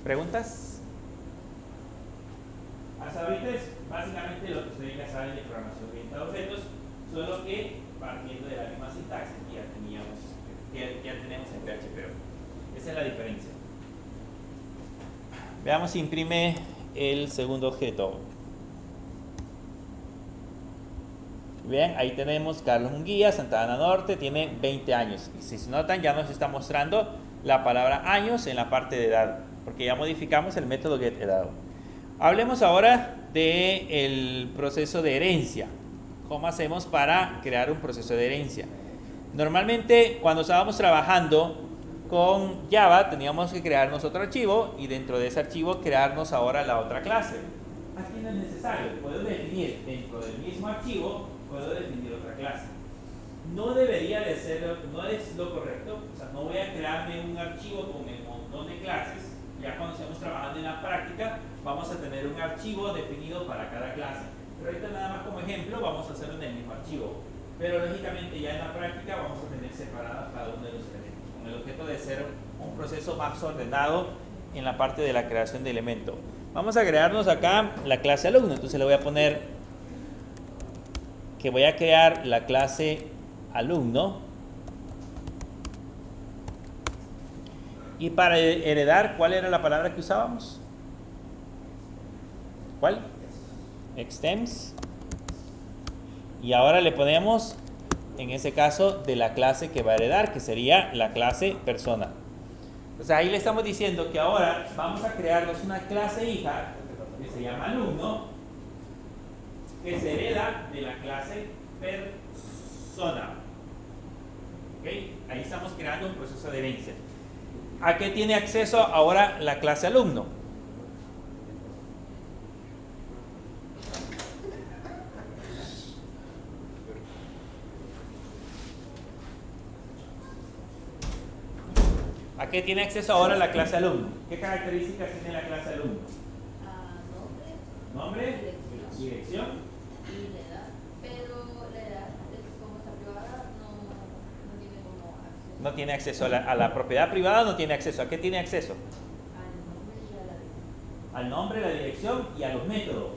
¿Preguntas? Hasta ahorita es básicamente lo que ustedes ya saben de programación orientada a objetos, solo que partiendo de la misma sintaxis que ya tenemos en PHP. Esa es la diferencia. Veamos si imprime el segundo objeto. Bien, ahí tenemos Carlos Munguía, Santa Ana Norte, tiene 20 años. Y si se notan, ya nos está mostrando la palabra años en la parte de edad, porque ya modificamos el método getEdad. Hablemos ahora del proceso de herencia. ¿Cómo hacemos para crear un proceso de herencia? Normalmente, cuando estábamos trabajando con Java, teníamos que crearnos otro archivo y dentro de ese archivo crearnos ahora la otra clase. Aquí no es necesario, puedo definir dentro del mismo archivo, puedo definir otra clase. No debería de ser, no es lo correcto, o sea, no voy a crearme un archivo con el montón de clases. Ya cuando estemos trabajando en la práctica, vamos a tener un archivo definido para cada clase. Pero ahorita nada más como ejemplo, vamos a hacerlo en el mismo archivo. Pero lógicamente ya en la práctica vamos a tener separadas cada uno de los elementos, con el objeto de ser un proceso más ordenado en la parte de la creación de elemento. Vamos a crearnos acá la clase alumno, entonces le voy a poner que voy a crear la clase alumno. Y para heredar, ¿cuál era la palabra que usábamos? ¿Cuál? Extends. Y ahora le ponemos, en ese caso, de la clase que va a heredar, que sería la clase persona. Entonces ahí le estamos diciendo que ahora vamos a crearnos una clase hija, que se llama alumno, que se hereda de la clase persona. ¿Ok? Ahí estamos creando un proceso de herencia. ¿A qué tiene acceso ahora la clase alumno? ¿A qué tiene acceso ahora la clase alumno? ¿Qué características tiene la clase alumno? Nombre, dirección y la edad. Pero la edad, como está privada, no tiene como acceso. no tiene acceso a la propiedad privada, no tiene acceso. ¿A qué tiene acceso? Al nombre y a la dirección. Al nombre, la dirección y a los métodos.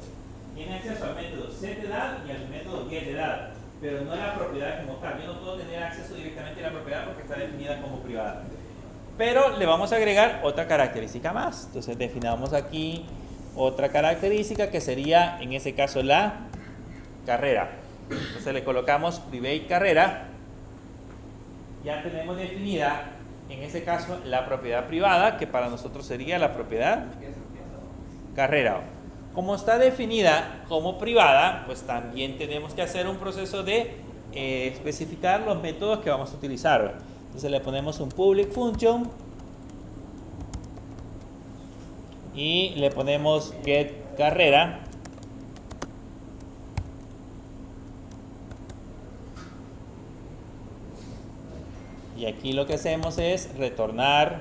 Tiene acceso al método setEdad y al método getEdad, pero no a la propiedad como tal. Yo no puedo tener acceso directamente a la propiedad porque está definida como privada. Pero le vamos a agregar otra característica más. Entonces definamos aquí otra característica que sería, en ese caso, la carrera. Entonces le colocamos private carrera. Ya tenemos definida, en ese caso, la propiedad privada, que para nosotros sería la propiedad carrera. Como está definida como privada, pues también tenemos que hacer un proceso de especificar los métodos que vamos a utilizar. Entonces le ponemos un public function y le ponemos get carrera. Y aquí lo que hacemos es retornar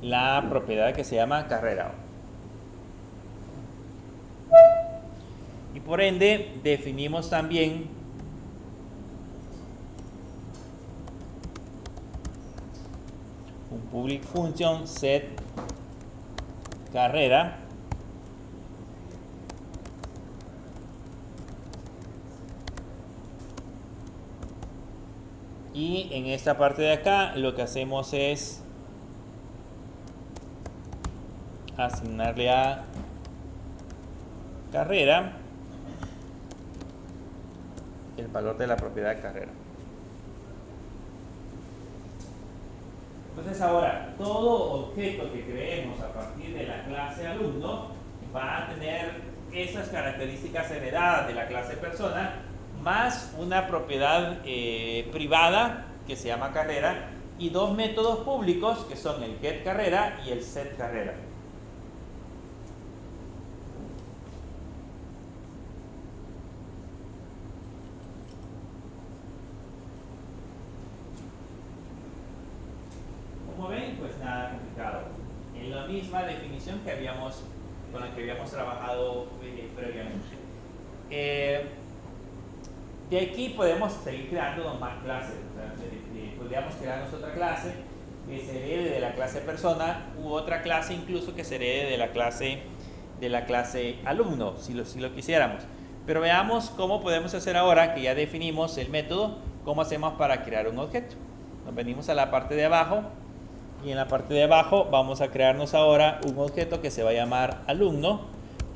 la propiedad que se llama carrera. Y por ende definimos también un public function set carrera y en esta parte de acá lo que hacemos es asignarle a carrera el valor de la propiedad de carrera. Entonces ahora, todo objeto que creemos a partir de la clase alumno va a tener esas características heredadas de la clase persona, más una propiedad privada que se llama carrera, y dos métodos públicos que son el getCarrera y el setCarrera. Como ven, pues nada complicado. Es la misma definición que con la que habíamos trabajado previamente. De aquí podemos seguir creando más clases. O sea, podríamos crearnos otra clase que se herede de la clase persona u otra clase incluso que se herede de la clase alumno, si lo quisiéramos. Pero veamos cómo podemos hacer ahora que ya definimos el método, cómo hacemos para crear un objeto. Nos venimos a la parte de abajo y en la parte de abajo vamos a crearnos ahora un objeto que se va a llamar alumno,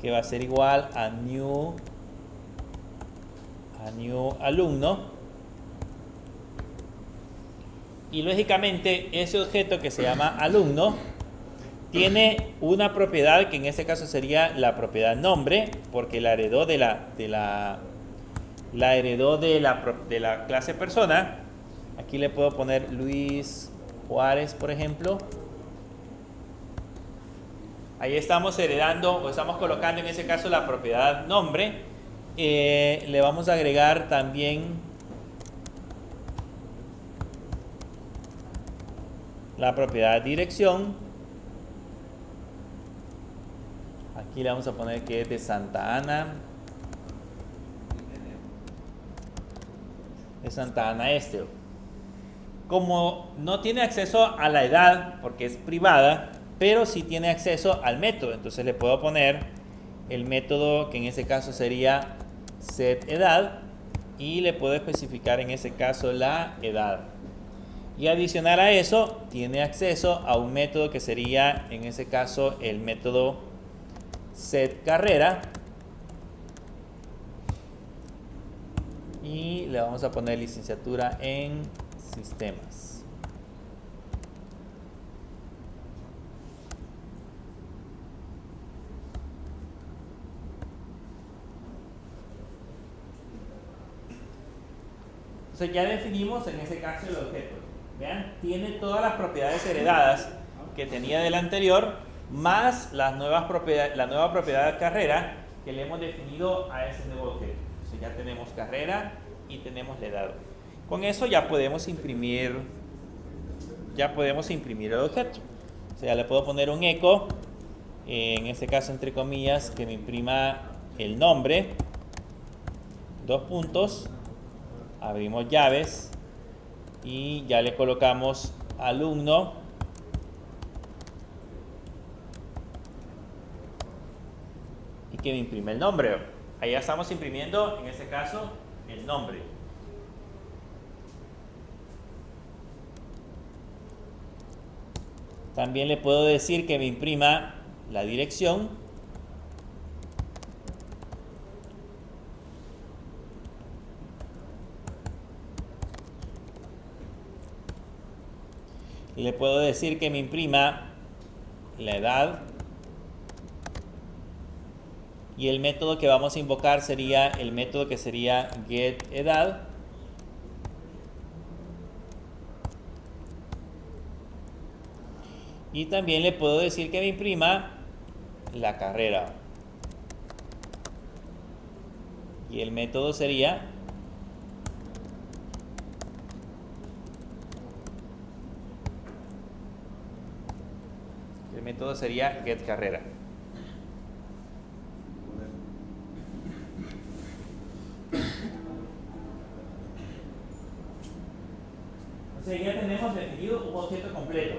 que va a ser igual a new alumno. Y lógicamente ese objeto que se llama alumno tiene una propiedad que en este caso sería la propiedad nombre, porque la heredó de la clase persona. Aquí le puedo poner Luis Juárez, por ejemplo. Ahí estamos heredando o estamos colocando en ese caso la propiedad nombre. Le vamos a agregar también la propiedad dirección. Aquí le vamos a poner que es de Santa Ana. De Santa Ana Este. Como no tiene acceso a la edad, porque es privada, pero sí tiene acceso al método, entonces le puedo poner el método que en ese caso sería setEdad y le puedo especificar en ese caso la edad. Y adicional a eso, tiene acceso a un método que sería en ese caso el método setCarrera. Y le vamos a poner licenciatura en sistemas. Entonces ya definimos en ese caso el objeto. Vean, tiene todas las propiedades heredadas que tenía del anterior, más la nueva propiedad carrera que le hemos definido a ese nuevo objeto. Entonces ya tenemos carrera y tenemos la edad. Con eso ya podemos imprimir el objeto. O sea, le puedo poner un eco, en este caso entre comillas, que me imprima el nombre, dos puntos, abrimos llaves y ya le colocamos alumno y que me imprime el nombre. Ahí ya estamos imprimiendo, en este caso, el nombre. También le puedo decir que me imprima la dirección. Y le puedo decir que me imprima la edad. Y el método que vamos a invocar sería el método que sería getEdad. Y también le puedo decir que me imprima la carrera. Y el método sería getCarrera. Entonces ya tenemos definido un objeto completo.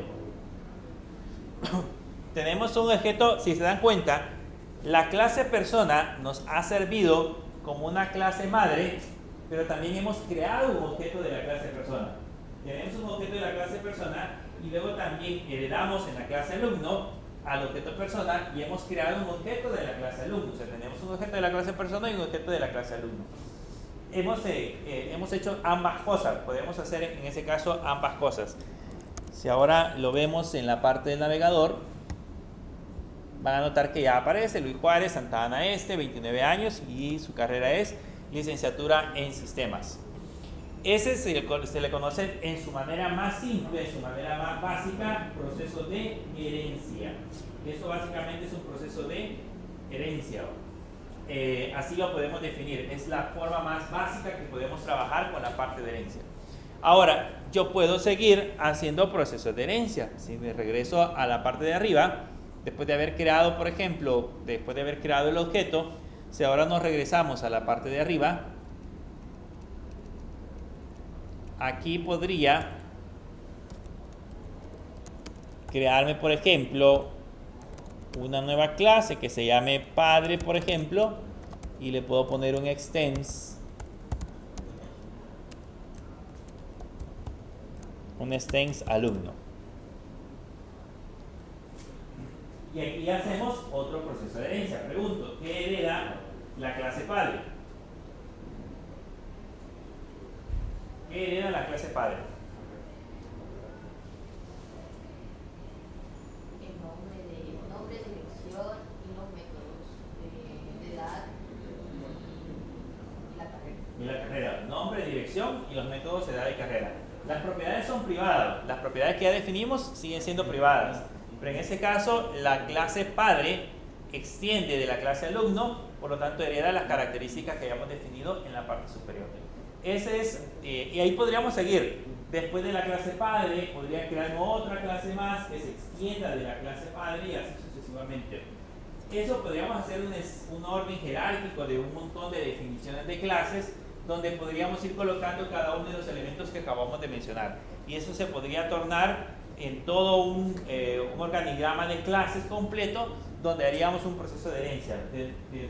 Tenemos un objeto, si se dan cuenta, la clase persona nos ha servido como una clase madre, pero también hemos creado un objeto de la clase persona. Tenemos un objeto de la clase persona y luego también heredamos en la clase alumno al objeto persona y hemos creado un objeto de la clase alumno. O sea, tenemos un objeto de la clase persona y un objeto de la clase alumno. Hemos hecho ambas cosas, podemos hacer en ese caso ambas cosas. Si ahora lo vemos en la parte del navegador, van a notar que ya aparece Luis Juárez, Santa Ana Este, 29 años y su carrera es licenciatura en sistemas. Ese se le conoce en su manera más simple, en su manera más básica, proceso de herencia. Eso básicamente es un proceso de herencia. Así lo podemos definir. Es la forma más básica que podemos trabajar con la parte de herencia. Ahora, yo puedo seguir haciendo procesos de herencia. Si me regreso a la parte de arriba, después de haber creado, por ejemplo, después de haber creado el objeto, si ahora nos regresamos a la parte de arriba, aquí podría crearme, por ejemplo, una nueva clase que se llame padre, por ejemplo, y le puedo poner un extends. Un extends alumno. Y aquí hacemos otro proceso de herencia. Pregunto, ¿qué hereda la clase padre? ¿Qué hereda la clase padre? El nombre, dirección y los métodos de edad y la carrera. Y la carrera, nombre, dirección y los métodos de edad y carrera. Las propiedades son privadas, las propiedades que ya definimos siguen siendo privadas, pero en ese caso la clase padre extiende de la clase alumno, por lo tanto hereda las características que hayamos definido en la parte superior. Ese es, y ahí podríamos seguir. Después de la clase padre, podría crear otra clase más que se extienda de la clase padre y así sucesivamente. Eso podríamos hacer un orden jerárquico de un montón de definiciones de clases, donde podríamos ir colocando cada uno de los elementos que acabamos de mencionar. Y eso se podría tornar en todo un organigrama de clases completo, donde haríamos un proceso de herencia,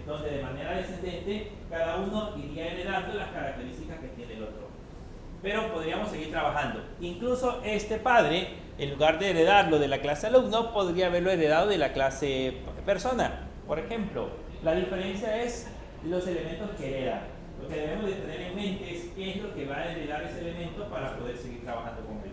donde de manera descendente cada uno iría heredando las características que tiene el otro. Pero podríamos seguir trabajando. Incluso este padre, en lugar de heredarlo de la clase alumno, podría haberlo heredado de la clase persona. Por ejemplo, la diferencia es los elementos que hereda. Lo que debemos de tener en mente es qué es lo que va a heredar ese elemento para poder seguir trabajando con él.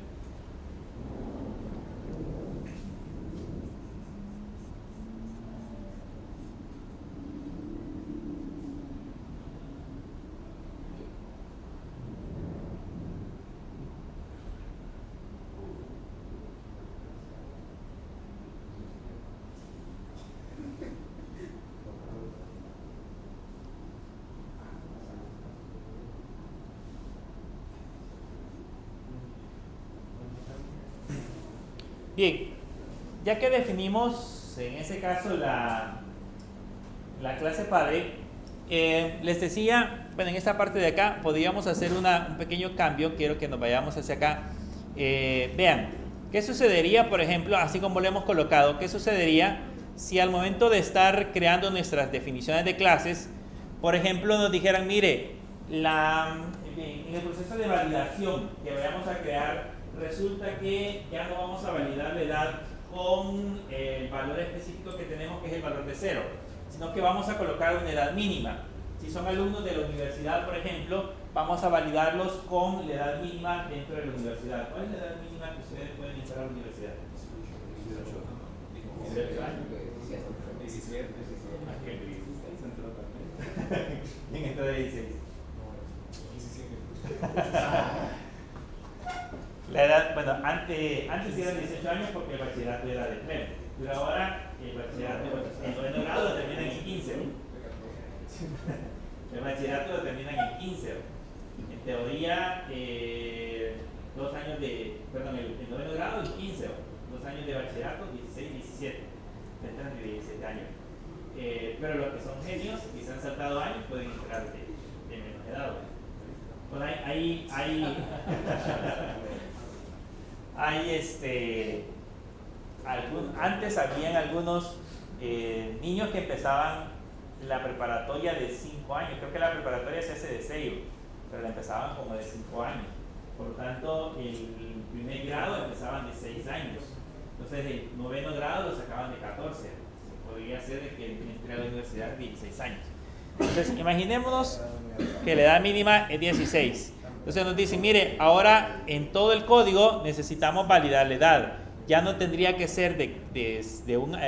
Bien, ya que definimos en ese caso la clase padre, les decía, bueno, en esta parte de acá podríamos hacer un pequeño cambio. Quiero que nos vayamos hacia acá. Vean, ¿qué sucedería, por ejemplo, así como lo hemos colocado? ¿Qué sucedería si al momento de estar creando nuestras definiciones de clases, por ejemplo, nos dijeran, mire, en el proceso de validación que vayamos a crear, resulta que ya no vamos a validar la edad con el valor específico que tenemos, que es el valor de 0, sino que vamos a colocar una edad mínima. Si son alumnos de la universidad, por ejemplo, vamos a validarlos con la edad mínima dentro de la universidad. ¿Cuál es la edad mínima que ustedes pueden entrar a la universidad? 18 años. 17. ¿Quién entró de 16? 17. La edad, bueno, antes eran 18 años porque el bachillerato era de pleno, pero ahora el bachillerato, el noveno grado lo terminan en 15. El bachillerato lo terminan en 15. En teoría, 2 años el noveno grado y 15. 2 años de bachillerato, 16, 17. Entran de 17 años. Pero los que son genios y se han saltado años pueden entrar de menos edad. Bueno, antes habían algunos niños que empezaban la preparatoria de 5 años. Creo que la preparatoria se hace de 6, pero la empezaban como de 5 años. Por lo tanto, el primer grado empezaban de 6 años. Entonces, el noveno grado lo sacaban de 14. Se podría hacer de que entre a la universidad de 16 años. Entonces, imaginémonos que la edad mínima es 16. Entonces nos dicen, mire, ahora en todo el código necesitamos validar la edad. Ya no tendría que ser de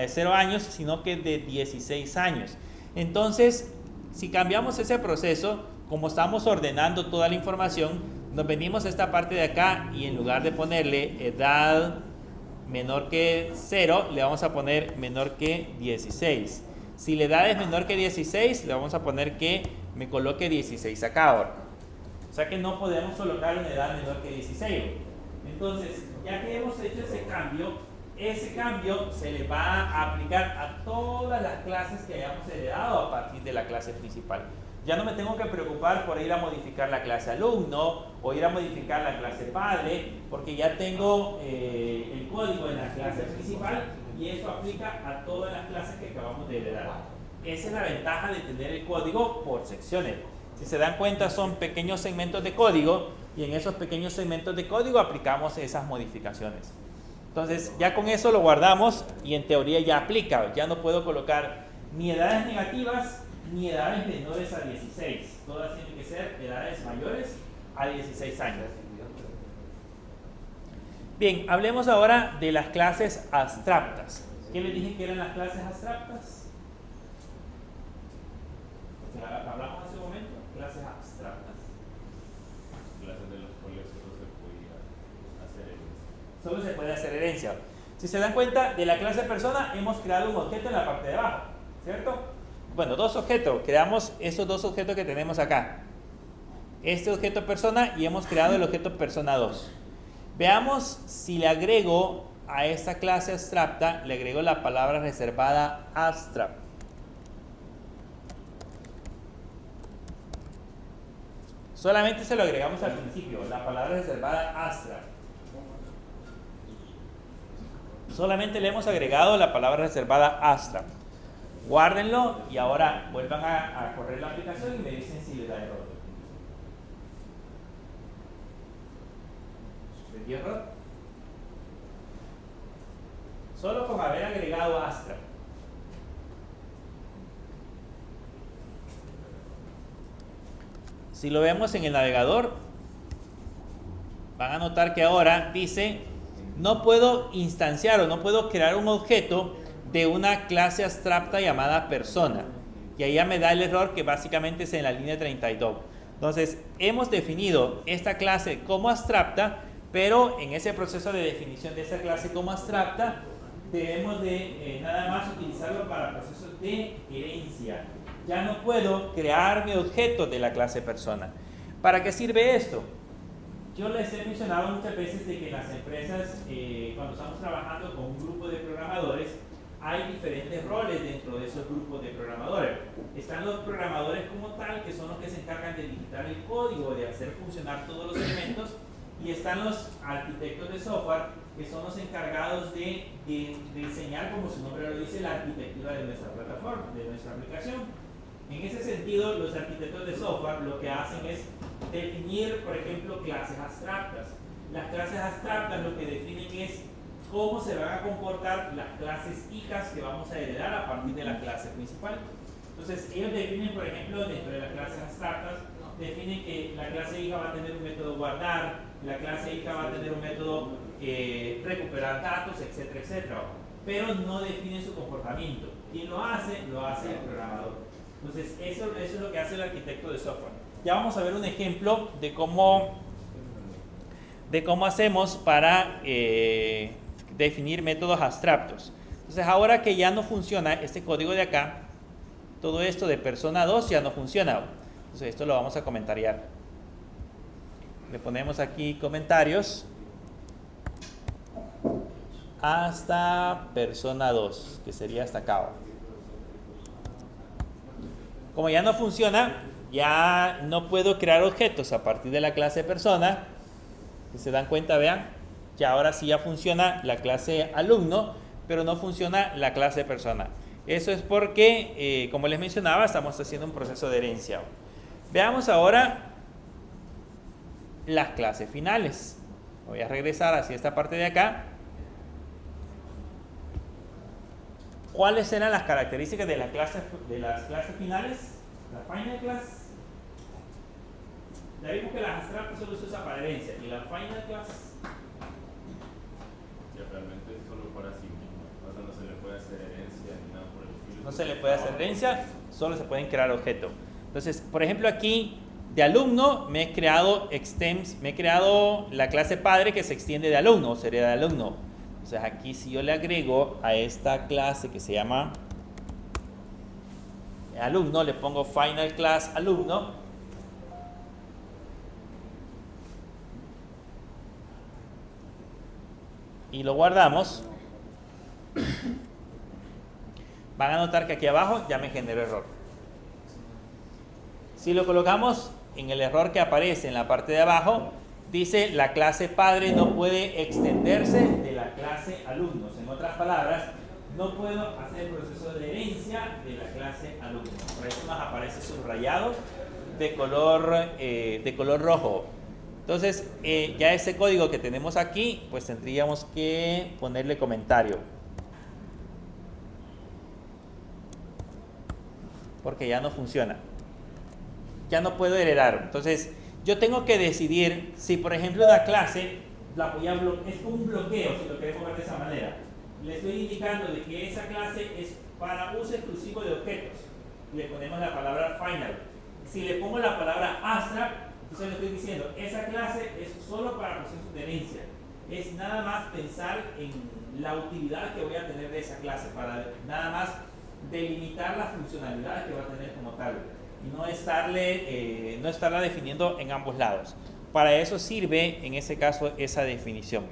0 años, sino que de 16 años. Entonces, si cambiamos ese proceso, como estamos ordenando toda la información, Nos venimos a esta parte de acá y en lugar de ponerle edad menor que 0, le vamos a poner menor que 16. Si la edad es menor que 16, le vamos a poner que me coloque 16 acá ahora. O sea que no podemos colocar una edad menor que 16. Entonces, ya que hemos hecho ese cambio se le va a aplicar a todas las clases que hayamos heredado a partir de la clase principal. Ya no me tengo que preocupar por ir a modificar la clase alumno o ir a modificar la clase padre, porque ya tengo el código en la clase principal y eso aplica a todas las clases que acabamos de heredar. Esa es la ventaja de tener el código por secciones. Si se dan cuenta, son pequeños segmentos de código y en esos pequeños segmentos de código aplicamos esas modificaciones. Entonces, ya con eso lo guardamos y en teoría ya aplica. Ya no puedo colocar ni edades negativas ni edades menores a 16. Todas tienen que ser edades mayores a 16 años. Bien, hablemos ahora de las clases abstractas. ¿Qué les dije que eran las clases abstractas? Hablamos hace un momento, clases abstractas. Clases de los cuales solo se podía hacer herencia. Solo se puede hacer herencia. Si se dan cuenta, de la clase persona hemos creado un objeto en la parte de abajo, ¿cierto? Bueno, dos objetos. Creamos esos dos objetos que tenemos acá. Este objeto persona y hemos creado el objeto persona 2. Veamos si le agrego a esta clase abstracta, le agrego la palabra reservada abstract. Solamente se lo agregamos al principio, la palabra reservada abstract. Solamente le hemos agregado la palabra reservada abstract. Guárdenlo y ahora vuelvan a correr la aplicación y me dicen si les da error. ¿Les dio error? Solo con haber agregado abstract. Si lo vemos en el navegador, van a notar que ahora dice: no puedo instanciar o no puedo crear un objeto de una clase abstracta llamada persona. Y ahí ya me da el error que básicamente es en la línea 32. Entonces, hemos definido esta clase como abstracta, pero en ese proceso de definición de esta clase como abstracta, debemos de nada más utilizarlo para procesos de herencia. Ya no puedo crear mi objeto de la clase persona. ¿Para qué sirve esto? Yo les he mencionado muchas veces de que en las empresas, cuando estamos trabajando con un grupo de programadores, hay diferentes roles dentro de esos grupos de programadores. Están los programadores como tal, que son los que se encargan de digitar el código, de hacer funcionar todos los elementos, y están los arquitectos de software, que son los encargados de diseñar, como su nombre lo dice, la arquitectura de nuestra plataforma, de nuestra aplicación. En ese sentido, los arquitectos de software lo que hacen es definir, por ejemplo, clases abstractas. Las clases abstractas lo que definen es cómo se van a comportar las clases hijas que vamos a heredar a partir de la clase principal. Entonces, ellos definen, por ejemplo, dentro de las clases abstractas, definen que la clase hija va a tener un método guardar, la clase hija va a tener un método recuperar datos, etcétera, etcétera. Pero no definen su comportamiento. ¿Quién lo hace? Lo hace el programador. Entonces, eso es lo que hace el arquitecto de software. Ya vamos a ver un ejemplo de cómo hacemos para definir métodos abstractos. Entonces, ahora que ya no funciona este código de acá, todo esto de persona 2 ya no funciona. Entonces, esto lo vamos a comentariar. Le ponemos aquí comentarios hasta persona 2, que sería hasta acá. Como ya no funciona, ya no puedo crear objetos a partir de la clase persona. Si se dan cuenta, vean, que ahora sí ya funciona la clase alumno, pero no funciona la clase persona. Eso es porque, como les mencionaba, estamos haciendo un proceso de herencia. Veamos ahora las clases finales. Voy a regresar hacia esta parte de acá. ¿Cuáles eran las características de las clases finales? La final class. Ya vimos que las abstractas solo se usa para herencia. ¿Y la final class? Que realmente es solo para sí mismo. O sea, no se le puede hacer herencia ni nada por el estilo. No se le puede hacer herencia, solo se pueden crear objetos. Entonces, por ejemplo, aquí de alumno me he creado la clase padre que se extiende de alumno, sería de alumno. Entonces aquí si yo le agrego a esta clase que se llama alumno, le pongo final class alumno, y lo guardamos, van a notar que aquí abajo ya me generó error. Si lo colocamos en el error que aparece en la parte de abajo, dice la clase padre no puede extenderse de la clase alumnos. En otras palabras, no puedo hacer el proceso de herencia de la clase alumnos. Por eso nos aparece subrayado de color rojo. Entonces, ya ese código que tenemos aquí, pues tendríamos que ponerle comentario. Porque ya no funciona. Ya no puedo heredar. Entonces, yo tengo que decidir si, por ejemplo, la clase la voy a es como un bloqueo, si lo queremos ver de esa manera. Le estoy indicando de que esa clase es para uso exclusivo de objetos. Le ponemos la palabra final. Si le pongo la palabra abstract, entonces le estoy diciendo, esa clase es solo para procesos de herencia. Es nada más pensar en la utilidad que voy a tener de esa clase, para nada más delimitar las funcionalidades que va a tener como tal. Y no estarla definiendo en ambos lados. Para eso sirve, en ese caso, esa definición.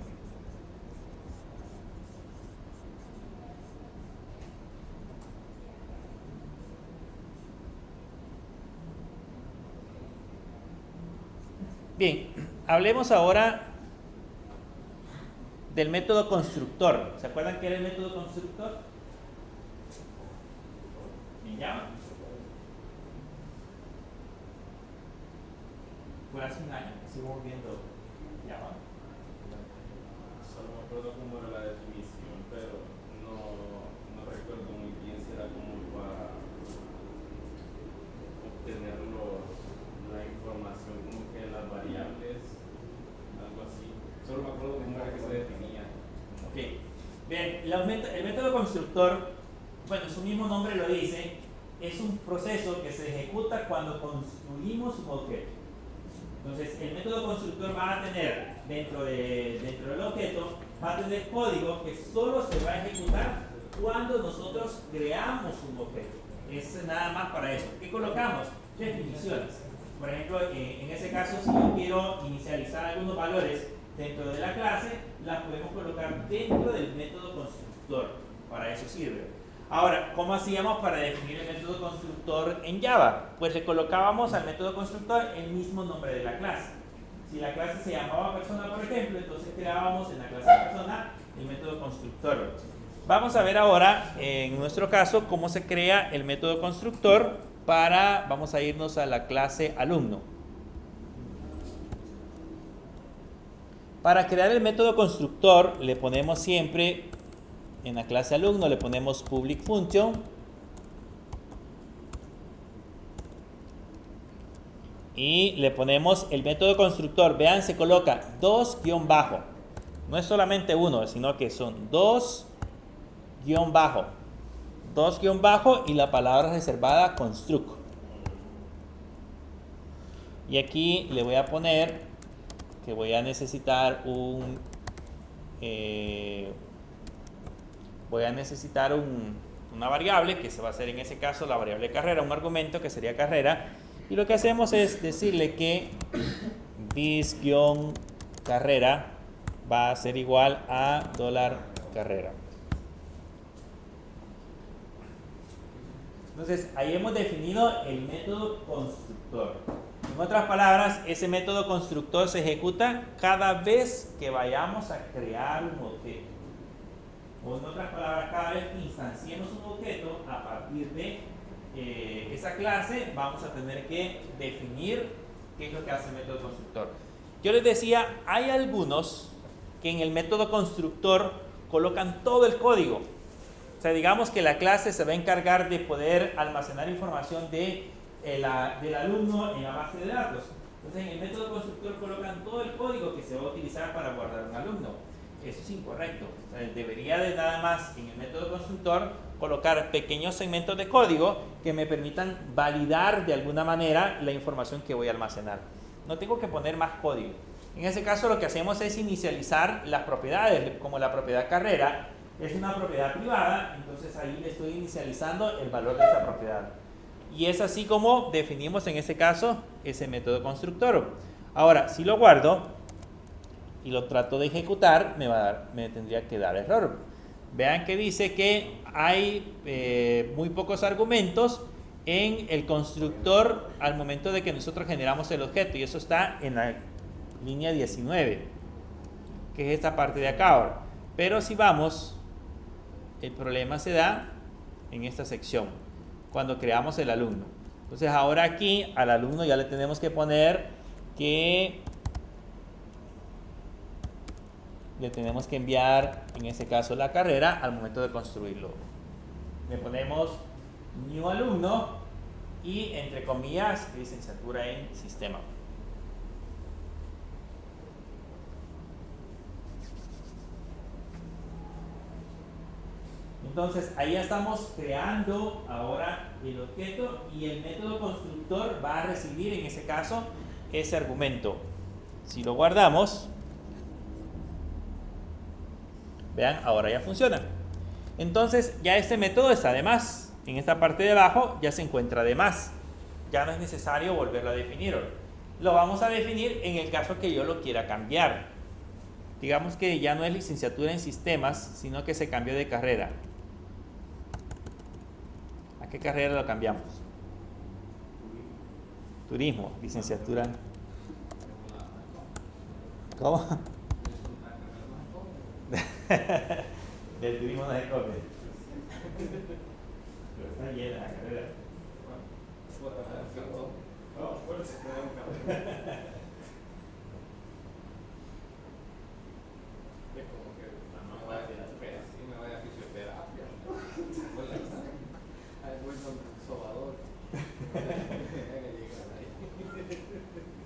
Bien, hablemos ahora del método constructor. ¿Se acuerdan qué era el método constructor? ¿En Java? Fue hace un año, seguimos viendo Java. Solo me acuerdo cómo era la definición, pero no recuerdo muy bien si era como para obtener la información, como que las variables, algo así. Solo me acuerdo cómo era que se definía. Ok. Bien, el método constructor, bueno, su mismo nombre lo dice, es un proceso que se ejecuta cuando construimos un objeto. Entonces, el método constructor va a tener dentro del objeto, va a tener código que solo se va a ejecutar cuando nosotros creamos un objeto. Es nada más para eso. ¿Qué colocamos? Definiciones. Por ejemplo, en ese caso, si yo quiero inicializar algunos valores dentro de la clase, las podemos colocar dentro del método constructor. Para eso sirve. Ahora, ¿cómo hacíamos para definir el método constructor en Java? Pues le colocábamos al método constructor el mismo nombre de la clase. Si la clase se llamaba persona, por ejemplo, entonces creábamos en la clase persona el método constructor. Vamos a ver ahora, en nuestro caso, cómo se crea el método constructor vamos a irnos a la clase alumno. Para crear el método constructor, le ponemos siempre en la clase alumno, le ponemos public function y le ponemos el método constructor. Vean, se coloca 2 guión bajo, no es solamente uno, sino que son 2 guión bajo y la palabra reservada construct. Y aquí le voy a poner que voy a necesitar una variable que se va a hacer en ese caso la variable carrera, un argumento que sería carrera, y lo que hacemos es decirle que this-carrera va a ser igual a $carrera. Entonces ahí hemos definido el método constructor. En otras palabras, ese método constructor se ejecuta cada vez que vayamos a crear un objeto. O en otras palabras, cada vez que instanciemos un objeto, a partir de esa clase vamos a tener que definir qué es lo que hace el método constructor. Yo les decía, hay algunos que en el método constructor colocan todo el código. O sea, digamos que la clase se va a encargar de poder almacenar información del alumno en la base de datos. Entonces, en el método constructor colocan todo el código que se va a utilizar para guardar un alumno. Eso es incorrecto. O sea, debería de nada más en el método constructor colocar pequeños segmentos de código que me permitan validar de alguna manera la información que voy a almacenar. No tengo que poner más código. En ese caso lo que hacemos es inicializar las propiedades, como la propiedad carrera es una propiedad privada, entonces ahí le estoy inicializando el valor de esa propiedad. Y es así como definimos en ese caso ese método constructor. Ahora, si lo guardo y lo trato de ejecutar, me tendría que dar error. Vean que dice que hay muy pocos argumentos en el constructor al momento de que nosotros generamos el objeto, y eso está en la línea 19, que es esta parte de acá ahora. Pero si vamos, el problema se da en esta sección, cuando creamos el alumno. Entonces ahora aquí al alumno ya le tenemos que poner que le tenemos que enviar, en este caso, la carrera al momento de construirlo. Le ponemos new alumno y entre comillas licenciatura en sistema. Entonces ahí ya estamos creando ahora el objeto y el método constructor va a recibir en ese caso ese argumento. Si lo guardamos, vean, ahora ya funciona. Entonces ya este método está de más. En esta parte de abajo ya se encuentra de más. Ya no es necesario volverlo a definir. Lo vamos a definir en el caso que yo lo quiera cambiar. Digamos que ya no es licenciatura en sistemas, sino que se cambió de carrera. ¿A qué carrera lo cambiamos? Turismo, licenciatura. ¿Cómo? Del turismo no se come. Pero está llena la carrera.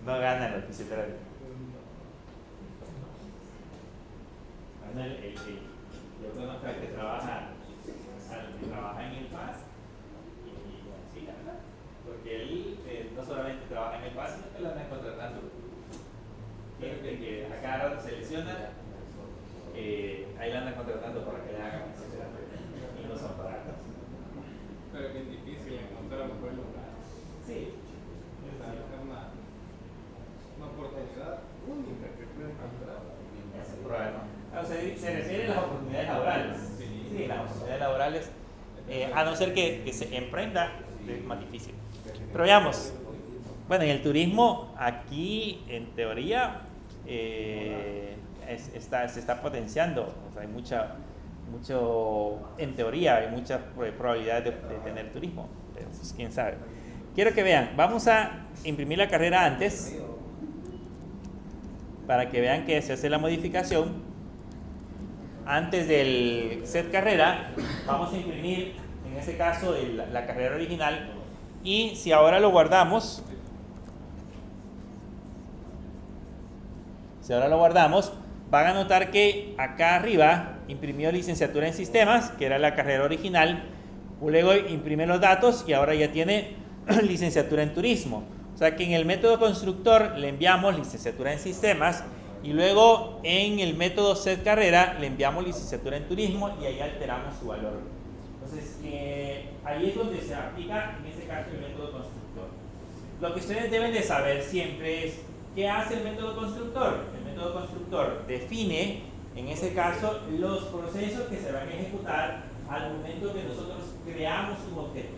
No gana los fisioterapeutas. Yo conozco al que trabaja en el PAS y bueno, sí, la verdad, porque él no solamente trabaja en el PAS, sino que lo andan contratando. Gente que a cada rato se lesiona, ahí lo andan contratando para que le hagan fisioterapia y no son baratos. Pero es bien difícil encontrar un buen lugar. Sí. Es una oportunidad única que pueden encontrar. Ese es el problema. O sea, se refiere a las oportunidades laborales. Sí, las oportunidades laborales, a no ser que se emprenda, es más difícil. Pero veamos, bueno, en el turismo, aquí en teoría se está potenciando, o sea, hay en teoría hay muchas probabilidades de tener turismo, entonces, quién sabe. Quiero que vean, vamos a imprimir la carrera antes, para que vean que se hace la modificación. Antes del set carrera, vamos a imprimir, en este caso, la carrera original. Y si ahora lo guardamos, van a notar que acá arriba imprimió licenciatura en sistemas, que era la carrera original. Luego imprime los datos y ahora ya tiene licenciatura en turismo. O sea que en el método constructor le enviamos licenciatura en sistemas y luego en el método set carrera le enviamos licenciatura en turismo y ahí alteramos su valor. Entonces ahí es donde se aplica en este caso el método constructor. Lo que ustedes deben de saber siempre es ¿qué hace el método constructor? El método constructor define en ese caso los procesos que se van a ejecutar al momento que nosotros creamos un objeto.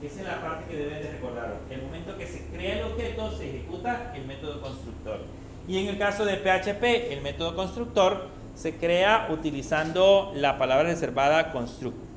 Esa es la parte que deben de recordar. El momento que se crea el objeto, se ejecuta el método constructor. Y en el caso de PHP, el método constructor se crea utilizando la palabra reservada construct.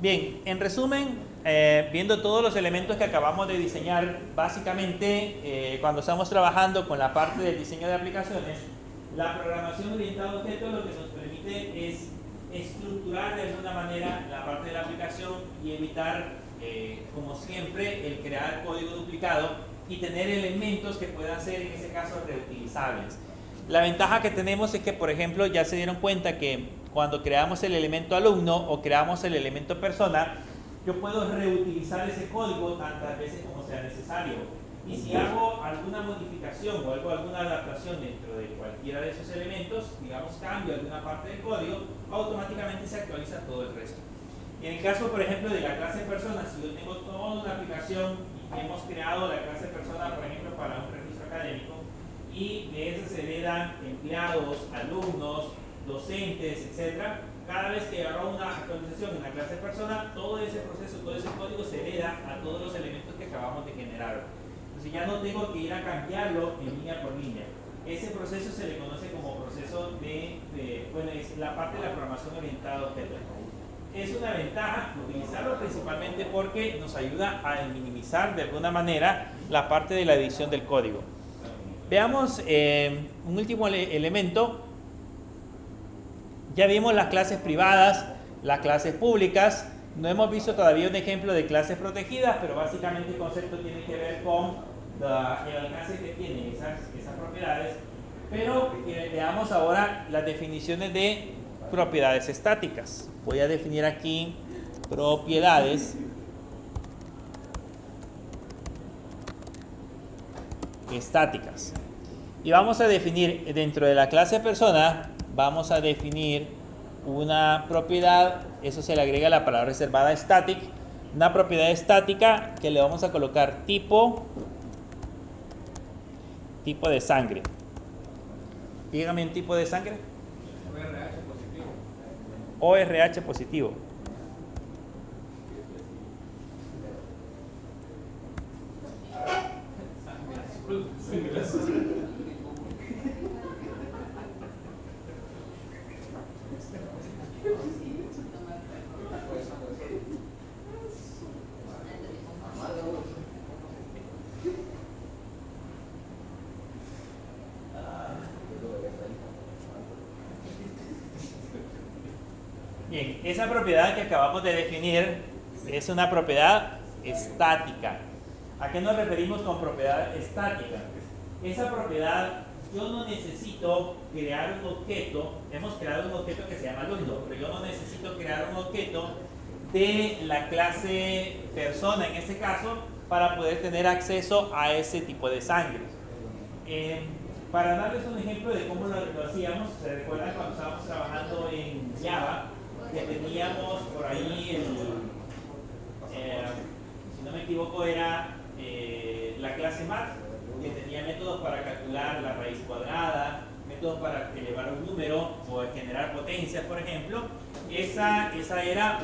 Bien, en resumen, viendo todos los elementos que acabamos de diseñar, básicamente cuando estamos trabajando con la parte del diseño de aplicaciones, la programación orientada a objetos lo que nos permite es estructurar de alguna manera la parte de la aplicación y evitar, como siempre, el crear código duplicado y tener elementos que puedan ser, en ese caso, reutilizables. La ventaja que tenemos es que, por ejemplo, ya se dieron cuenta que cuando creamos el elemento alumno o creamos el elemento persona, yo puedo reutilizar ese código tantas veces como sea necesario. Y si hago alguna modificación o alguna adaptación dentro de cualquiera de esos elementos, digamos, cambio alguna parte del código, automáticamente se actualiza todo el resto. Y en el caso, por ejemplo, de la clase persona, si yo tengo toda una aplicación y hemos creado la clase persona, por ejemplo, para un registro académico, y de eso se heredan empleados, alumnos, docentes, etc. Cada vez que hago una actualización en la clase persona, todo ese proceso, todo ese código se hereda a todos los elementos que acabamos de generar. Entonces ya no tengo que ir a cambiarlo en línea por línea. Ese proceso se le conoce como proceso bueno, es la parte de la programación orientada a objetos. Es una ventaja utilizarlo principalmente porque nos ayuda a minimizar de alguna manera la parte de la edición del código. Veamos un último elemento. Ya vimos las clases privadas, las clases públicas. No hemos visto todavía un ejemplo de clases protegidas, pero básicamente el concepto tiene que ver con el alcance que tienen esas propiedades. Pero veamos ahora las definiciones de propiedades estáticas. Voy a definir aquí propiedades estáticas. Y vamos a definir dentro de la clase persona, vamos a definir una propiedad, eso se le agrega la palabra reservada static, una propiedad estática que le vamos a colocar tipo de sangre. Dígame un tipo de sangre. ORH positivo. ORH positivo. Bien, esa propiedad que acabamos de definir es una propiedad estática. ¿A qué nos referimos con propiedad estática? Esa propiedad, yo no necesito crear un objeto, hemos creado un objeto que se llama alumno, pero yo no necesito crear un objeto de la clase persona, en este caso, para poder tener acceso a ese tipo de sangre. Para darles un ejemplo de cómo lo hacíamos, ¿se recuerdan cuando estábamos trabajando en Java? Que teníamos por ahí, si no me equivoco, era la clase math, que tenía métodos para calcular la raíz cuadrada, métodos para elevar un número o generar potencias, por ejemplo. Esa era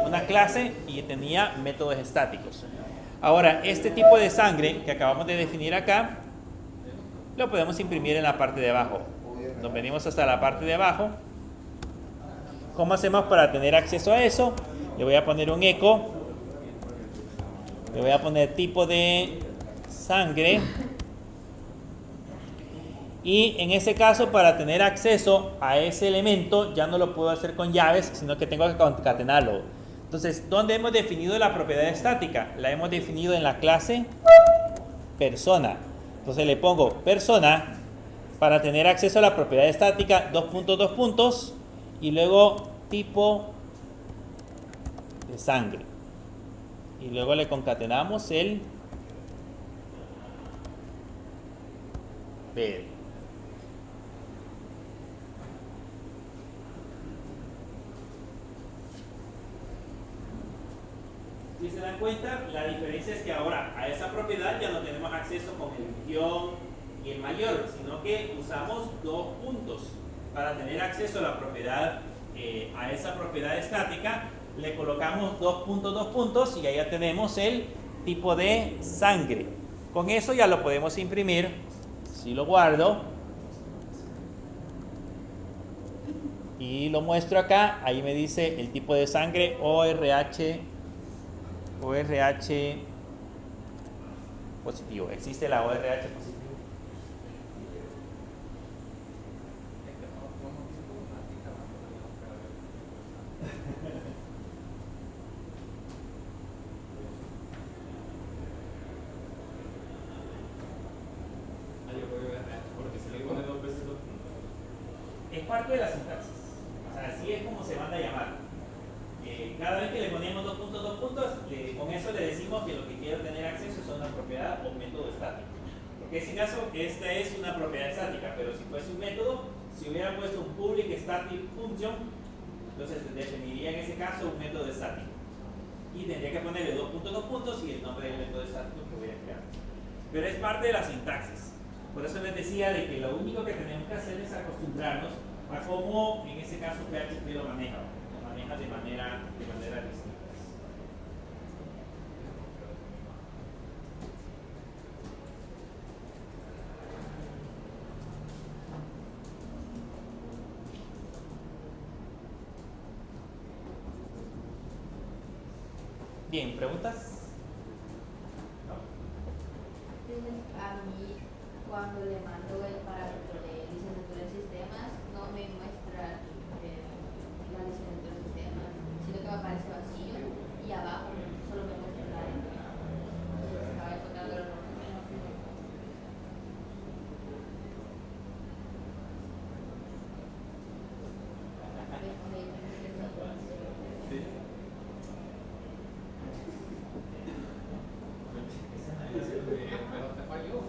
una clase y tenía métodos estáticos. Ahora, este tipo de sangre que acabamos de definir acá, lo podemos imprimir en la parte de abajo. Nos venimos hasta la parte de abajo. ¿Cómo hacemos para tener acceso a eso? Le voy a poner un eco. Le voy a poner tipo de sangre. Y en ese caso, para tener acceso a ese elemento, ya no lo puedo hacer con llaves, sino que tengo que concatenarlo. Entonces, ¿dónde hemos definido la propiedad estática? La hemos definido en la clase persona. Entonces le pongo persona para tener acceso a la propiedad estática, dos puntos, y luego tipo de sangre. Y luego le concatenamos el PD. Si se dan cuenta, la diferencia es que ahora a esa propiedad ya no tenemos acceso con el guión y el mayor, sino que usamos dos puntos. Para tener acceso a la propiedad, a esa propiedad estática, le colocamos dos puntos y ahí ya tenemos el tipo de sangre. Con eso ya lo podemos imprimir. Si lo guardo, y lo muestro acá. Ahí me dice el tipo de sangre ORH positivo. ¿Existe la ORH positivo? Porque si le pone dos veces los puntos. Es parte de la sintaxis. O sea, así es como se manda a llamar. Cada vez que le ponemos dos puntos, con eso le decimos que lo que quiere tener acceso es a una propiedad o un método estático. Porque en ese caso, esta es una propiedad estática, pero si fuese un método, si hubiera puesto un public static function, entonces definiría en ese caso un método estático. Y tendría que ponerle dos puntos y el nombre del método estático que voy a crear. Pero es parte de la sintaxis. Por eso les decía de que lo único que tenemos que hacer es acostumbrarnos a cómo en ese caso PHP lo maneja de manera distinta. Bien, ¿preguntas? A mí, cuando le mando el parámetro de licenciatura en sistemas, no me muestra la licenciatura en sistemas, sino que me aparece vacío y abajo solo me muestra la N. Entonces estaba encontrando los nombres. Sí. Pero te falló.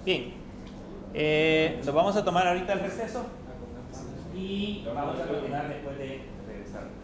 Bien, nos vamos a tomar ahorita el receso y vamos a continuar después de regresar.